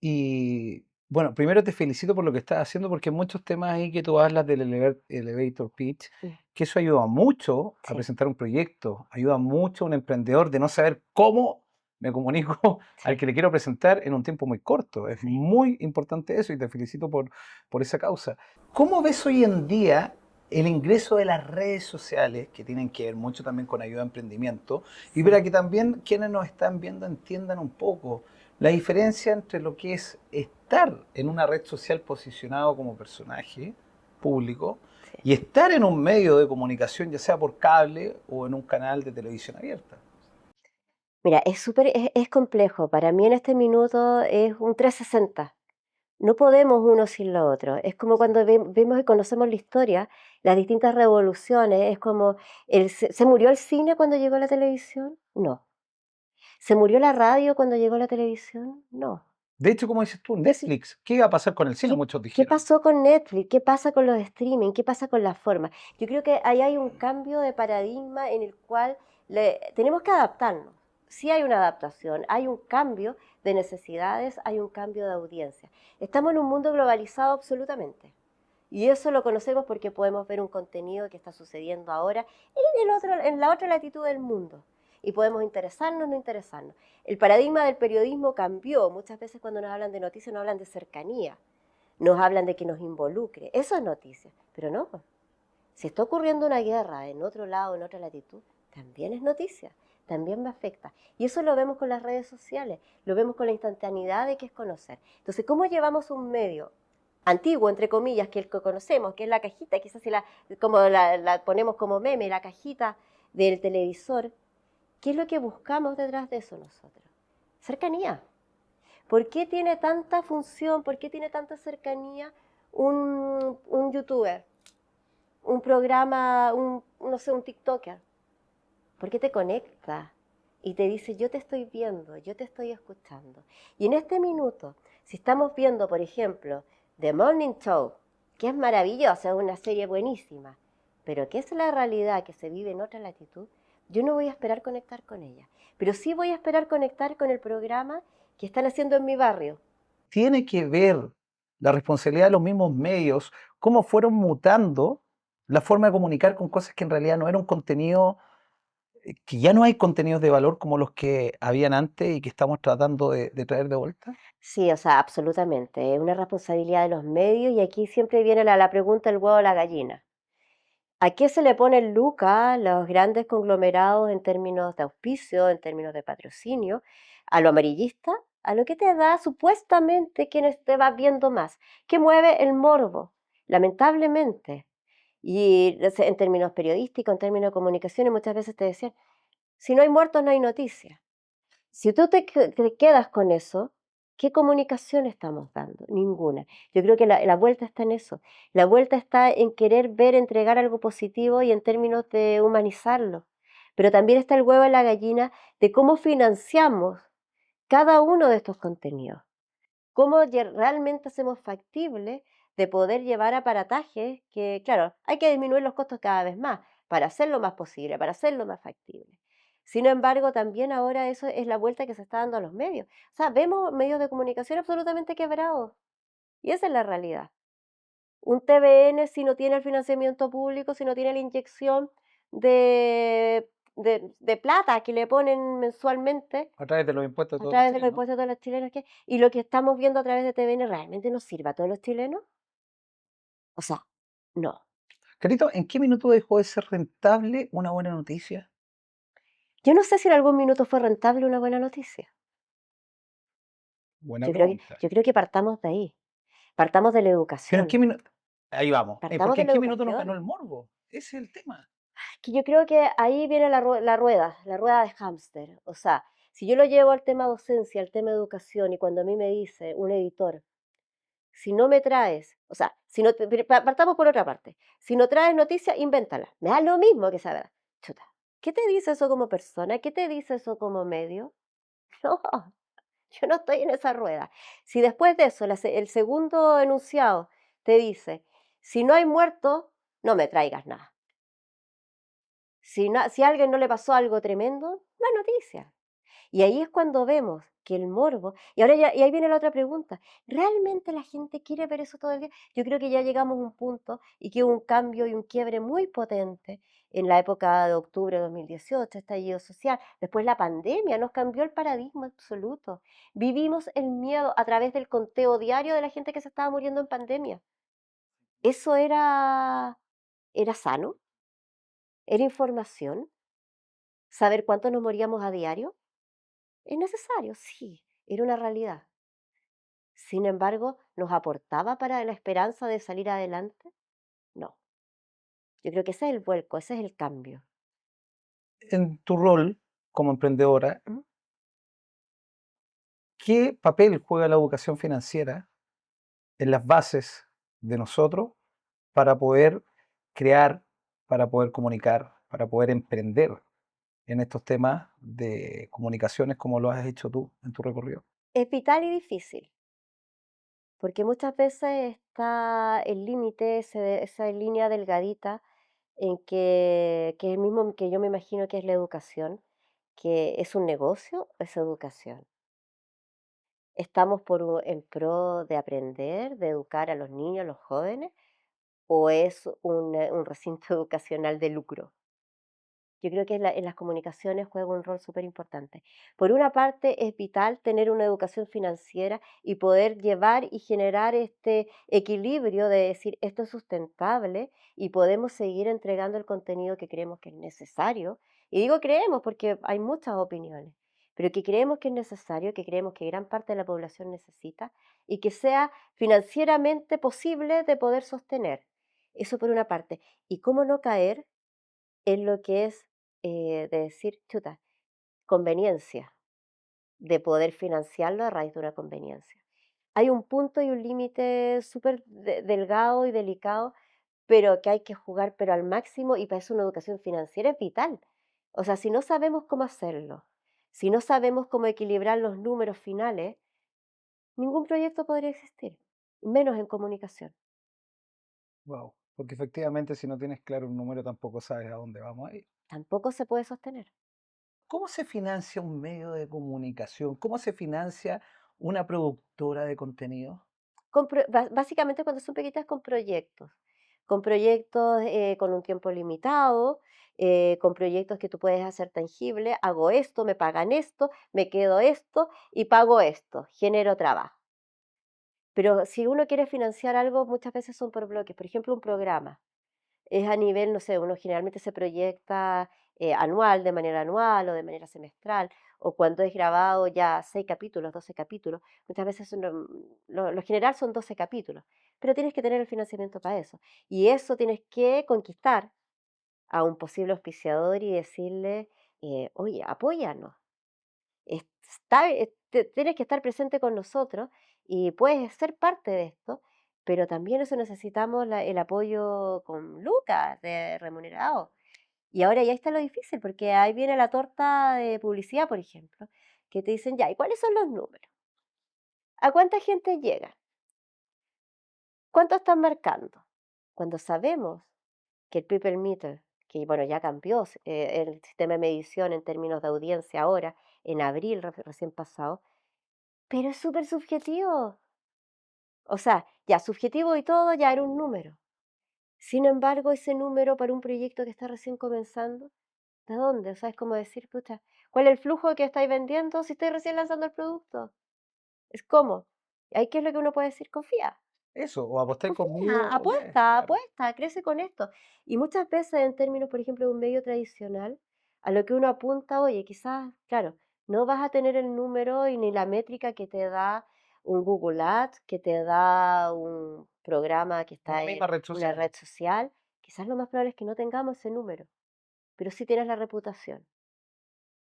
y bueno, primero te felicito por lo que estás haciendo porque hay muchos temas ahí que tú hablas del elevator pitch, que eso ayuda mucho a presentar un proyecto, ayuda mucho a un emprendedor de no saber cómo me comunico al que le quiero presentar en un tiempo muy corto. Es muy importante eso y te felicito por esa causa. ¿Cómo ves hoy en día el ingreso de las redes sociales, que tienen que ver mucho también con ayuda a emprendimiento, y para que también quienes nos están viendo entiendan un poco la diferencia entre lo que es estar en una red social posicionado como personaje público y estar en un medio de comunicación, ya sea por cable o en un canal de televisión abierta? Mira, es complejo. Para mí en este minuto es un 360. No podemos uno sin lo otro. Es como cuando vemos y conocemos la historia, las distintas revoluciones. Es como, ¿se murió el cine cuando llegó la televisión? No. ¿Se murió la radio cuando llegó la televisión? No. De hecho, como dices tú, Netflix, ¿qué iba a pasar con el cine? Muchos dijeron. ¿Qué pasó con Netflix? ¿Qué pasa con los streaming? ¿Qué pasa con la forma? Yo creo que ahí hay un cambio de paradigma en el cual tenemos que adaptarnos. Sí hay una adaptación, hay un cambio de necesidades, hay un cambio de audiencia. Estamos en un mundo globalizado absolutamente. Y eso lo conocemos porque podemos ver un contenido que está sucediendo ahora en la otra latitud del mundo. Y podemos interesarnos o no interesarnos. El paradigma del periodismo cambió. Muchas veces cuando nos hablan de noticias nos hablan de cercanía. Nos hablan de que nos involucre. Eso es noticia. Pero no. Si está ocurriendo una guerra en otro lado, en otra latitud, también es noticia. También me afecta. Y eso lo vemos con las redes sociales. Lo vemos con la instantaneidad de que es conocer. Entonces, ¿cómo llevamos un medio antiguo, entre comillas, que el que conocemos, que es la cajita, quizás si la ponemos como meme, la cajita del televisor, ¿qué es lo que buscamos detrás de eso nosotros? Cercanía. ¿Por qué tiene tanta función, por qué tiene tanta cercanía un youtuber, un programa, no sé, un TikToker? Porque te conecta y te dice, yo te estoy viendo, yo te estoy escuchando. Y en este minuto, si estamos viendo, por ejemplo, The Morning Show, que es maravillosa, es una serie buenísima, pero que es la realidad que se vive en otra latitud, yo no voy a esperar conectar con ella. Pero sí voy a esperar conectar con el programa que están haciendo en mi barrio. Tiene que ver la responsabilidad de los mismos medios, cómo fueron mutando la forma de comunicar con cosas que en realidad no era un contenido, que ya no hay contenidos de valor como los que habían antes y que estamos tratando de traer de vuelta. Sí, o sea, absolutamente. Es una responsabilidad de los medios y aquí siempre viene la pregunta del huevo o la gallina. ¿A qué se le pone el luca los grandes conglomerados en términos de auspicio, en términos de patrocinio? ¿A lo amarillista? ¿A lo que te da supuestamente quienes te vas viendo más? ¿Qué mueve el morbo? Lamentablemente. Y en términos periodísticos, en términos de comunicaciones, muchas veces te decían, si no hay muertos, no hay noticias. Si tú te quedas con eso, ¿qué comunicación estamos dando? Ninguna. Yo creo que la vuelta está en eso. La vuelta está en querer ver, entregar algo positivo y en términos de humanizarlo. Pero también está el huevo y la gallina de cómo financiamos cada uno de estos contenidos. Cómo realmente hacemos factible de poder llevar aparatajes que, claro, hay que disminuir los costos cada vez más para hacerlo más posible, para hacerlo más factible. Sin embargo, también ahora eso es la vuelta que se está dando a los medios. O sea, vemos medios de comunicación absolutamente quebrados. Y esa es la realidad. Un TVN, si no tiene el financiamiento público, si no tiene la inyección de plata que le ponen mensualmente, A través de los impuestos de a todos los través de los chilenos. impuestos de los chilenos, y lo que estamos viendo a través de TVN realmente nos sirve a todos los chilenos. O sea, no. Carito, ¿en qué minuto dejó de ser rentable una buena noticia? Yo no sé si en algún minuto fue rentable una buena noticia. Buena Yo creo que, pregunta. yo creo que partamos de ahí. Partamos de la Pero ¿en qué educación. minuto? Ahí vamos. Partamos Porque de ¿en la qué minuto nos ganó educación. el morbo? Ese es el tema. Que yo creo que ahí viene la rueda de hámster. O sea, si yo lo llevo al tema docencia, al tema educación, y cuando a mí me dice un editor, si no me traes, o sea, si no partamos por otra parte, si no traes noticias, invéntala. Me da lo mismo que saber. Chuta, ¿qué te dice eso como persona? ¿Qué te dice eso como medio? No, yo no estoy en esa rueda. Si después de eso el segundo enunciado te dice, si no hay muertos, no me traigas nada. Si a alguien no le pasó algo tremendo, no hay noticia. Y ahí es cuando vemos que el morbo, y ahí viene la otra pregunta, ¿realmente la gente quiere ver eso todo el día? Yo creo que ya llegamos a un punto y que hubo un cambio y un quiebre muy potente en la época de octubre de 2018, estallido social, después la pandemia nos cambió el paradigma absoluto. Vivimos el miedo a través del conteo diario de la gente que se estaba muriendo en pandemia. ¿Eso era sano? ¿Era información? ¿Saber cuánto nos moríamos a diario? ¿Es necesario? Sí, era una realidad. Sin embargo, ¿nos aportaba para la esperanza de salir adelante? No. Yo creo que ese es el vuelco, ese es el cambio. En tu rol como emprendedora, ¿Mm? ¿qué papel juega la educación financiera en las bases de nosotros para poder crear, para poder comunicar, para poder emprender en estos temas de comunicaciones como lo has hecho tú en tu recorrido? Es vital y difícil, porque muchas veces está el límite, esa línea delgadita en que es el mismo que yo me imagino que es la educación, que es un negocio, es educación. ¿Estamos en pro de aprender, de educar a los niños, a los jóvenes, o es un recinto educacional de lucro? Yo creo que en las comunicaciones juega un rol súper importante. Por una parte, es vital tener una educación financiera y poder llevar y generar este equilibrio de decir esto es sustentable y podemos seguir entregando el contenido que creemos que es necesario. Y digo creemos porque hay muchas opiniones, pero que creemos que es necesario, que creemos que gran parte de la población necesita y que sea financieramente posible de poder sostener. Eso por una parte. ¿Y cómo no caer en lo que es de decir, chuta, conveniencia, de poder financiarlo a raíz de una conveniencia. Hay un punto y un límite súper delgado y delicado, pero que hay que jugar pero al máximo y para eso una educación financiera es vital. O sea, si no sabemos cómo hacerlo, si no sabemos cómo equilibrar los números finales, ningún proyecto podría existir, menos en comunicación. Wow. Porque efectivamente si no tienes claro un número tampoco sabes a dónde vamos a ir. Tampoco se puede sostener. ¿Cómo se financia un medio de comunicación? ¿Cómo se financia una productora de contenido? Básicamente cuando son pequeñitas con proyectos con un tiempo limitado, con proyectos que tú puedes hacer tangible, hago esto, me pagan esto, me quedo esto y pago esto, genero trabajo. Pero si uno quiere financiar algo, muchas veces son por bloques. Por ejemplo, un programa. Es a nivel, no sé, uno generalmente se proyecta anual, de manera anual o de manera semestral, o cuando es grabado ya 6 capítulos, 12 capítulos, muchas veces lo general son 12 capítulos, pero tienes que tener el financiamiento para eso. Y eso tienes que conquistar a un posible auspiciador y decirle, oye, apóyanos, tienes que estar presente con nosotros y puedes ser parte de esto, pero también eso necesitamos el apoyo con lucas de remunerado. Y ahora ya está lo difícil, porque ahí viene la torta de publicidad, por ejemplo, que te dicen, ya, ¿y cuáles son los números? ¿A cuánta gente llega? ¿Cuánto están marcando? Cuando sabemos que el people meter, que bueno, ya cambió el sistema de medición en términos de audiencia ahora, en abril recién pasado, pero es súper subjetivo. O sea, ya subjetivo y todo, ya era un número. Sin embargo, ese número para un proyecto que está recién comenzando, ¿de dónde? O sea, es como decir, pucha, ¿cuál es el flujo que estáis vendiendo si estoy recién lanzando el producto? Es como, ahí qué es lo que uno puede decir, confía. Eso, o apostáis Confía, conmigo o qué, apuesta, claro. apuesta, crece con esto. Y muchas veces en términos, por ejemplo, de un medio tradicional, a lo que uno apunta, oye, quizás, claro, no vas a tener el número y ni la métrica que te da un Google Ads, que te da un programa que Una está en misma red una social. red social. Quizás lo más probable es que no tengamos ese número, pero sí tienes la reputación,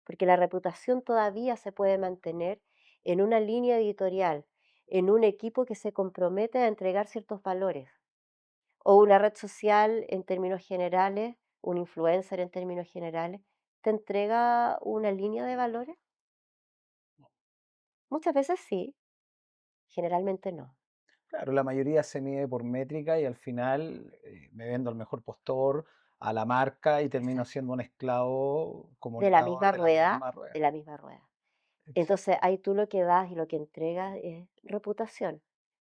porque la reputación todavía se puede mantener en una línea editorial, en un equipo que se compromete a entregar ciertos valores. O una red social en términos generales, un influencer en términos generales, ¿te entrega una línea de valores? Muchas veces sí, generalmente no. Claro, la mayoría se mide por métrica y al final me vendo al mejor postor, a la marca y termino Exacto. siendo un esclavo De la comunicador misma de la rueda, misma de rueda. la misma rueda. Exacto. Entonces ahí tú lo que das y lo que entregas es reputación.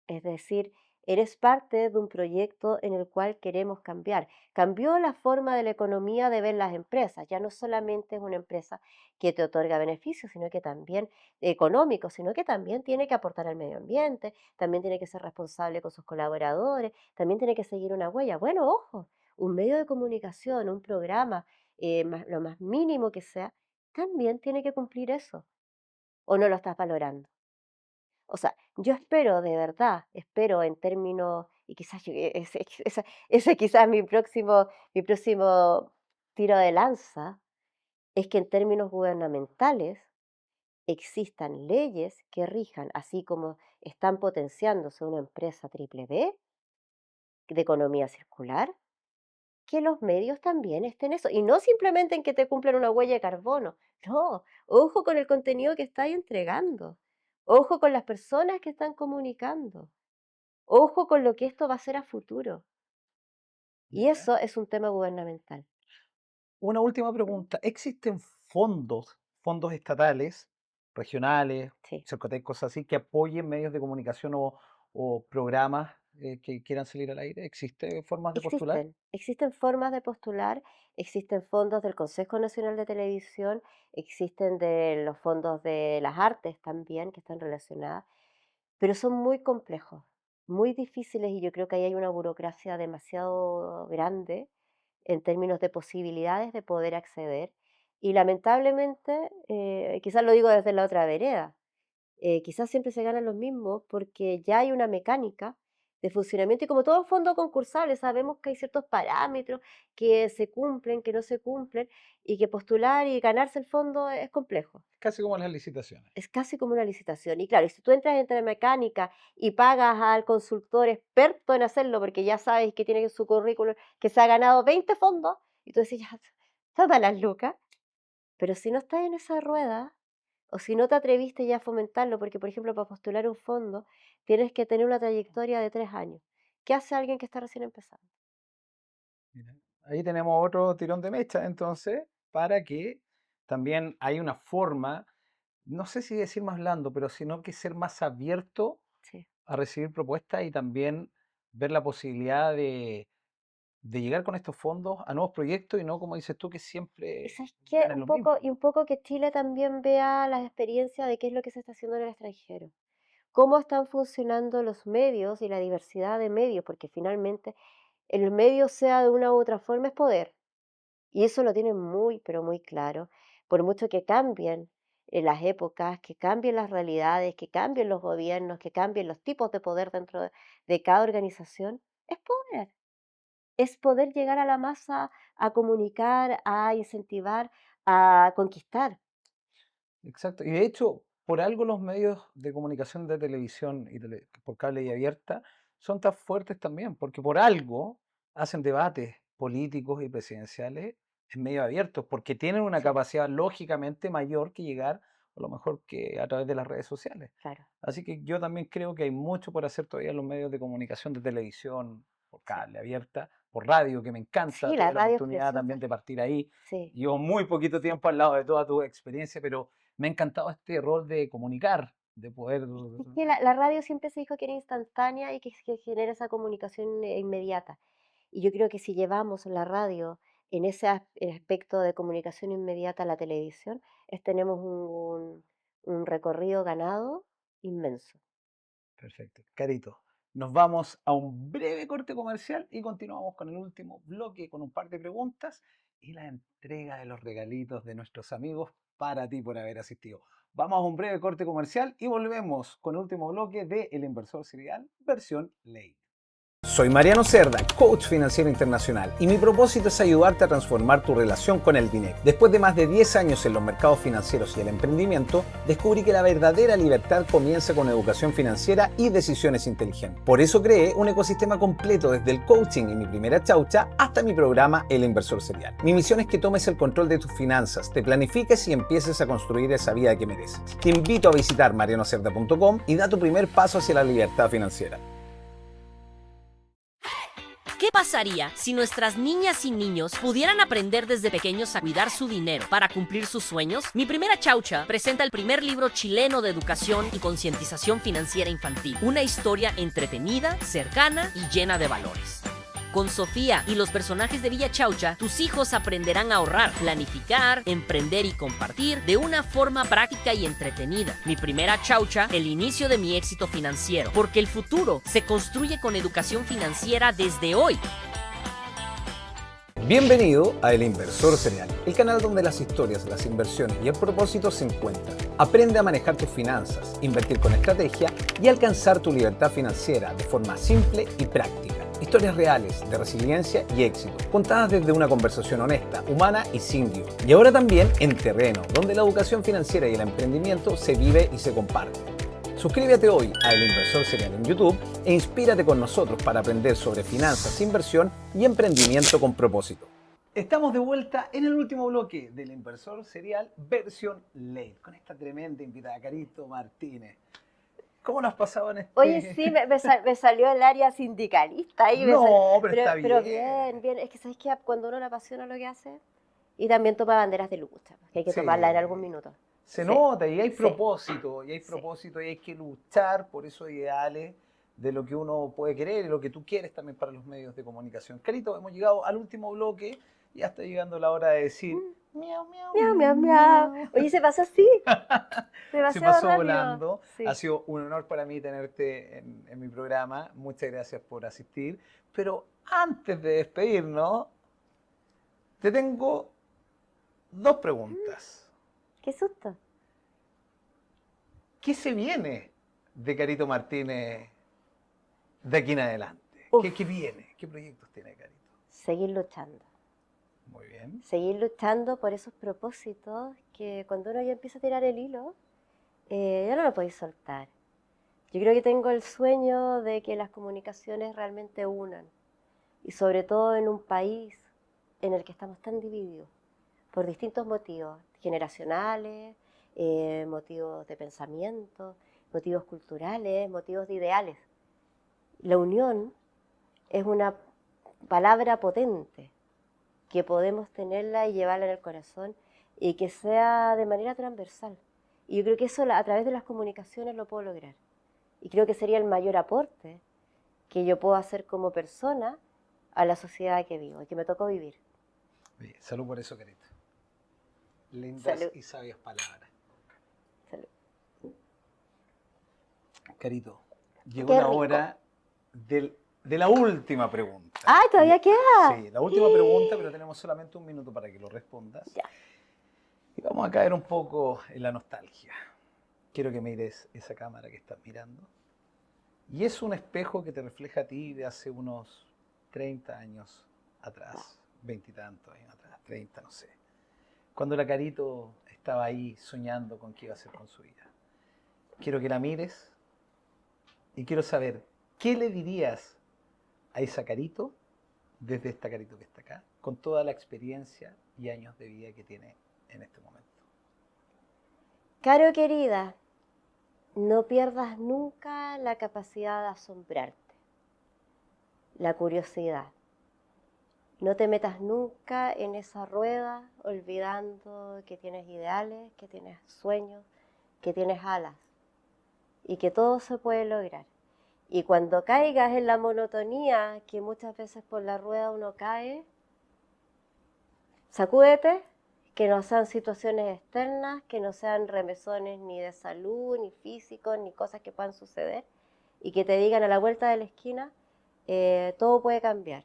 Es decir, eres parte de un proyecto en el cual queremos cambiar. Cambió la forma de la economía de ver las empresas. Ya no solamente es una empresa que te otorga beneficios, sino que también económicos, sino que también tiene que aportar al medio ambiente, también tiene que ser responsable con sus colaboradores, también tiene que seguir una huella. Bueno, ojo, un medio de comunicación, un programa, lo más mínimo que sea, también tiene que cumplir eso. ¿O no lo estás valorando? O sea, yo espero de verdad, espero en términos, y quizás ese quizás mi próximo tiro de lanza, es que en términos gubernamentales existan leyes que rijan, así como están potenciándose una empresa triple B de economía circular, que los medios también estén eso. Y no simplemente en que te cumplan una huella de carbono. No, ojo con el contenido que estáis entregando. Ojo con las personas que están comunicando. Ojo con lo que esto va a ser a futuro. Y Mira. eso es un tema gubernamental. Una última pregunta. ¿Existen fondos estatales, regionales, Sí, Cercotec, cosas así, que apoyen medios de comunicación o programas que quieran salir al aire? ¿Existe formas de postular? existen formas de postular, existen fondos del Consejo Nacional de Televisión, existen de los fondos de las artes también que están relacionadas, pero son muy complejos, muy difíciles y yo creo que ahí hay una burocracia demasiado grande en términos de posibilidades de poder acceder. Y lamentablemente, quizás lo digo desde la otra vereda, quizás siempre se ganan los mismos porque ya hay una mecánica de funcionamiento y como todo fondo concursable sabemos que hay ciertos parámetros que se cumplen, que no se cumplen y que postular y ganarse el fondo es complejo. Casi como las licitaciones. Es casi como una licitación. Y claro, y si tú entras entre mecánica y pagas al consultor experto en hacerlo, porque ya sabes que tiene en su currículum que se ha ganado 20 fondos, y tú decís, ya, toma las lucas, pero si no estás en esa rueda, o si no te atreviste ya a fomentarlo, porque por ejemplo para postular un fondo tienes que tener una trayectoria de 3 años. ¿Qué hace alguien que está recién empezando? Mira, ahí tenemos otro tirón de mecha, entonces, para que también hay una forma, no sé si decir más blando, pero sino que ser más abierto Sí. a recibir propuestas y también ver la posibilidad de llegar con estos fondos a nuevos proyectos y no, como dices tú, que Y siempre sabes qué, llegan en lo mismo. un poco que Chile también vea las experiencias de qué es lo que se está haciendo en el extranjero. Cómo están funcionando los medios y la diversidad de medios, porque finalmente el medio sea de una u otra forma es poder. Y eso lo tienen muy, pero muy claro. Por mucho que cambien las épocas, que cambien las realidades, que cambien los gobiernos, que cambien los tipos de poder dentro de cada organización, es poder. Es poder llegar a la masa, a comunicar, a incentivar, a conquistar. Exacto. Y de hecho, por algo los medios de comunicación de televisión y por cable y abierta son tan fuertes también, porque por algo hacen debates políticos y presidenciales en medios abiertos, porque tienen una Sí, capacidad lógicamente mayor que llegar, a lo mejor que a través de las redes sociales. claro. Así que yo también creo que hay mucho por hacer todavía en los medios de comunicación de televisión, por Sí, cable abierta, por radio, que me encanta, sí, la tuve la radio es oportunidad preciosa. también de partir ahí. Sí. Llevo muy poquito tiempo al lado de toda tu experiencia, pero me ha encantado este rol de comunicar, de poder... Es que la radio siempre se dijo que era instantánea y que genera esa comunicación inmediata. Y yo creo que si llevamos la radio en ese aspecto de comunicación inmediata a la televisión, tenemos un recorrido ganado inmenso. Perfecto. Carito, nos vamos a un breve corte comercial y continuamos con el último bloque con un par de preguntas y la entrega de los regalitos de nuestros amigos para ti por haber asistido. Vamos a un breve corte comercial y volvemos con el último bloque de El Inversor Serial, versión ley. Soy Mariano Cerda, coach financiero internacional, y mi propósito es ayudarte a transformar tu relación con el dinero. Después de más de 10 años en los mercados financieros y el emprendimiento, descubrí que la verdadera libertad comienza con educación financiera y decisiones inteligentes. Por eso creé un ecosistema completo desde el coaching y mi primera chaucha hasta mi programa El Inversor Serial. Mi misión es que tomes el control de tus finanzas, te planifiques y empieces a construir esa vida que mereces. Te invito a visitar marianocerda.com y da tu primer paso hacia la libertad financiera. ¿Qué pasaría si nuestras niñas y niños pudieran aprender desde pequeños a cuidar su dinero para cumplir sus sueños? Mi primera chaucha presenta el primer libro chileno de educación y concientización financiera infantil. Una historia entretenida, cercana y llena de valores. Con Sofía y los personajes de Villa Chaucha, tus hijos aprenderán a ahorrar, planificar, emprender y compartir de una forma práctica y entretenida. Mi primera chaucha, el inicio de mi éxito financiero, porque el futuro se construye con educación financiera desde hoy. Bienvenido a El Inversor Serial, el canal donde las historias, las inversiones y el propósito se encuentran. Aprende a manejar tus finanzas, invertir con estrategia y alcanzar tu libertad financiera de forma simple y práctica. Historias reales de resiliencia y éxito, contadas desde una conversación honesta, humana y sin guión. Y ahora también en terreno, donde la educación financiera y el emprendimiento se vive y se comparte. Suscríbete hoy a El Inversor Serial en YouTube e inspírate con nosotros para aprender sobre finanzas, inversión y emprendimiento con propósito. Estamos de vuelta en el último bloque del Inversor Serial versión late, con esta tremenda invitada, Carito Martínez. ¿Cómo lo has pasado en este...? Oye, sí, me salió el área sindicalista ahí. No, pero está pero bien. bien. Es que sabes que cuando uno le apasiona lo que hace, y también toma banderas de lucha, que hay que Sí. tomarla en algún minuto. Se Sí, nota y hay sí, propósito, y hay sí. propósito y hay que luchar por esos ideales de lo que uno puede querer y lo que tú quieres también para los medios de comunicación. Carito, hemos llegado al último bloque, ya está llegando la hora de decir miau, miau, Miau, miau, miau. Oye, se pasó así. Se Demasiado pasó rápido. volando. Sí. Ha sido un honor para mí tenerte en mi programa. Muchas gracias por asistir. Pero antes de despedirnos, te tengo dos preguntas. Qué susto. ¿Qué se viene de Carito Martínez de aquí en adelante? Uf. ¿Qué viene? ¿Qué proyectos tiene Carito? Seguir luchando. Muy bien. Seguir luchando por esos propósitos que cuando uno ya empieza a tirar el hilo, ya no lo podéis soltar. Yo creo que tengo el sueño de que las comunicaciones realmente unan, y sobre todo en un país en el que estamos tan divididos por distintos motivos generacionales, motivos de pensamiento, motivos culturales, motivos de ideales. La unión es una palabra potente que podemos tenerla y llevarla en el corazón y que sea de manera transversal. Y yo creo que eso a través de las comunicaciones lo puedo lograr. Y creo que sería el mayor aporte que yo puedo hacer como persona a la sociedad que vivo y que me tocó vivir. Bien, salud por eso, Carito. Lindas Salud. y sabias palabras. Salud. Carito, llegó Qué la rico. hora de la última pregunta. ¡Ay, todavía queda! Sí, la última pregunta, pero tenemos solamente un minuto para que lo respondas. Ya. Y vamos a caer un poco en la nostalgia. Quiero que mires esa cámara que estás mirando. Y es un espejo que te refleja a ti de hace unos 30 años atrás, 20 y tantos años atrás, 30, no sé. Cuando la Carito estaba ahí soñando con qué iba a hacer con su vida. Quiero que la mires y quiero saber, ¿qué le dirías a esa Carito, desde esta Carito que está acá, con toda la experiencia y años de vida que tiene en este momento? Caro querida, no pierdas nunca la capacidad de asombrarte, la curiosidad. No te metas nunca en esa rueda olvidando que tienes ideales, que tienes sueños, que tienes alas y que todo se puede lograr. Y cuando caigas en la monotonía, que muchas veces por la rueda uno cae, sacúdete, que no sean situaciones externas, que no sean remesones ni de salud, ni físicos, ni cosas que puedan suceder, y que te digan a la vuelta de la esquina, todo puede cambiar.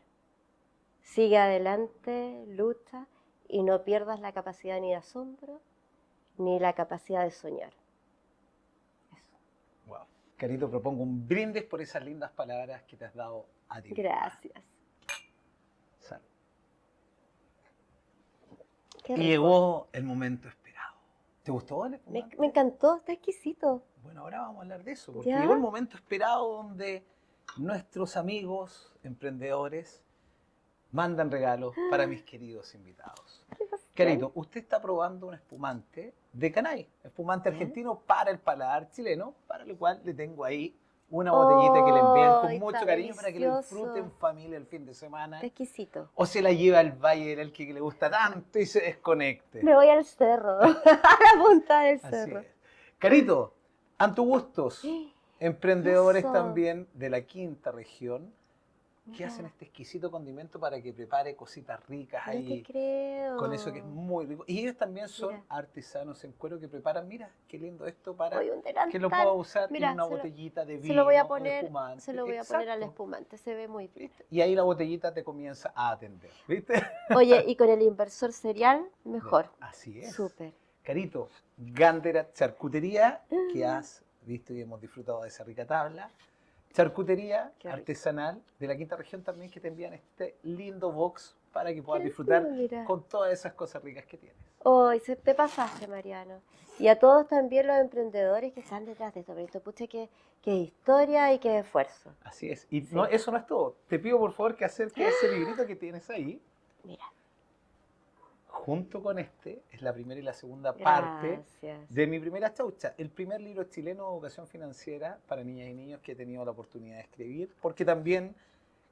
Sigue adelante, lucha, y no pierdas la capacidad ni de asombro, ni la capacidad de soñar. Eso. Wow. Carito, propongo un brindis por esas lindas palabras que te has dado a ti. Gracias. Salud. Qué Y rico. llegó el momento esperado. ¿Te gustó el espumante? Me encantó, está exquisito. Bueno, ahora vamos a hablar de eso, porque ¿Ya? llegó el momento esperado donde nuestros amigos emprendedores mandan regalos para mis queridos invitados. ¿Qué pasó? Carito, usted está probando un espumante de Canay, espumante argentino para el paladar chileno, para el cual le tengo ahí una botellita que le envían con Ay, mucho está cami para que lo delicioso. disfruten familia el fin de semana. Está exquisito. O se la lleva al Valle del Elqui que le gusta tanto y se desconecte. Me voy al cerro, a la punta del Así cerro. es. Carito, ante gustos, emprendedores Eso. también de la quinta región, que Mira, hacen este exquisito condimento para que prepare cositas ricas no te ahí, creo. con eso que es muy rico. Y ellos también son Mira. artesanos en cuero que preparan, mira, qué lindo esto para Hoy un delantal. que lo pueda usar Mira, en una se lo- botellita de vino, Se lo voy a un poner, espumante. se lo voy a poner al Exacto. espumante, se ve muy bien. ¿Viste? Y ahí la botellita te comienza a atender, ¿viste? Oye, y con el inversor cereal, mejor. Así es. Súper. Carito, Gandera Charcutería, que has visto y hemos disfrutado de esa rica tabla. Charcutería Qué rico. artesanal de la quinta región también, que te envían este lindo box para que puedas Qué disfrutar lindo, mira. con todas esas cosas ricas que tienes. Hoy te pasaste, Mariano. Y a todos también los emprendedores que están detrás de esto. Pero pucha, que historia y que esfuerzo. Así es. Y Sí. no, eso no es todo. Te pido por favor que acerques ese librito que tienes ahí. Mira, Junto con este, es la primera y la segunda parte gracias. de mi primera chaucha, el primer libro chileno de educación financiera para niñas y niños que he tenido la oportunidad de escribir, porque también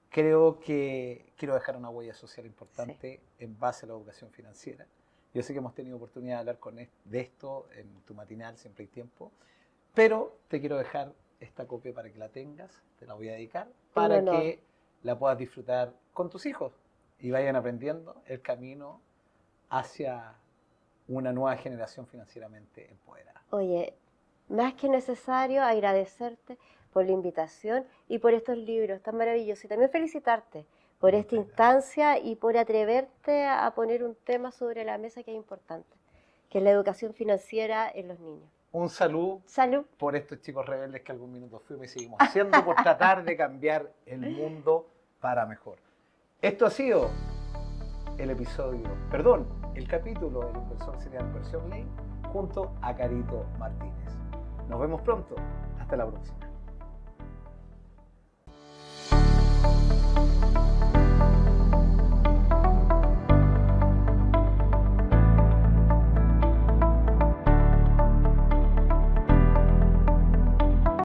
creo que quiero dejar una huella social importante en base a la educación financiera. Yo sé que hemos tenido oportunidad de hablar de esto en tu matinal, siempre hay tiempo, pero te quiero dejar esta copia para que la tengas, te la voy a dedicar, para honor. que la puedas disfrutar con tus hijos y vayan aprendiendo el camino hacia una nueva generación financieramente empoderada. Oye, más que necesario agradecerte por la invitación y por estos libros tan maravillosos. Y también felicitarte por esta Muchas instancia y por atreverte a poner un tema sobre la mesa que es importante, que es la educación financiera en los niños. Un saludo Salud. por estos chicos rebeldes que algún minuto fuimos y seguimos haciendo por tratar de cambiar el mundo para mejor. Esto ha sido el capítulo del Inversor Serial Versión Ley junto a Carito Martínez. Nos vemos pronto. Hasta la próxima.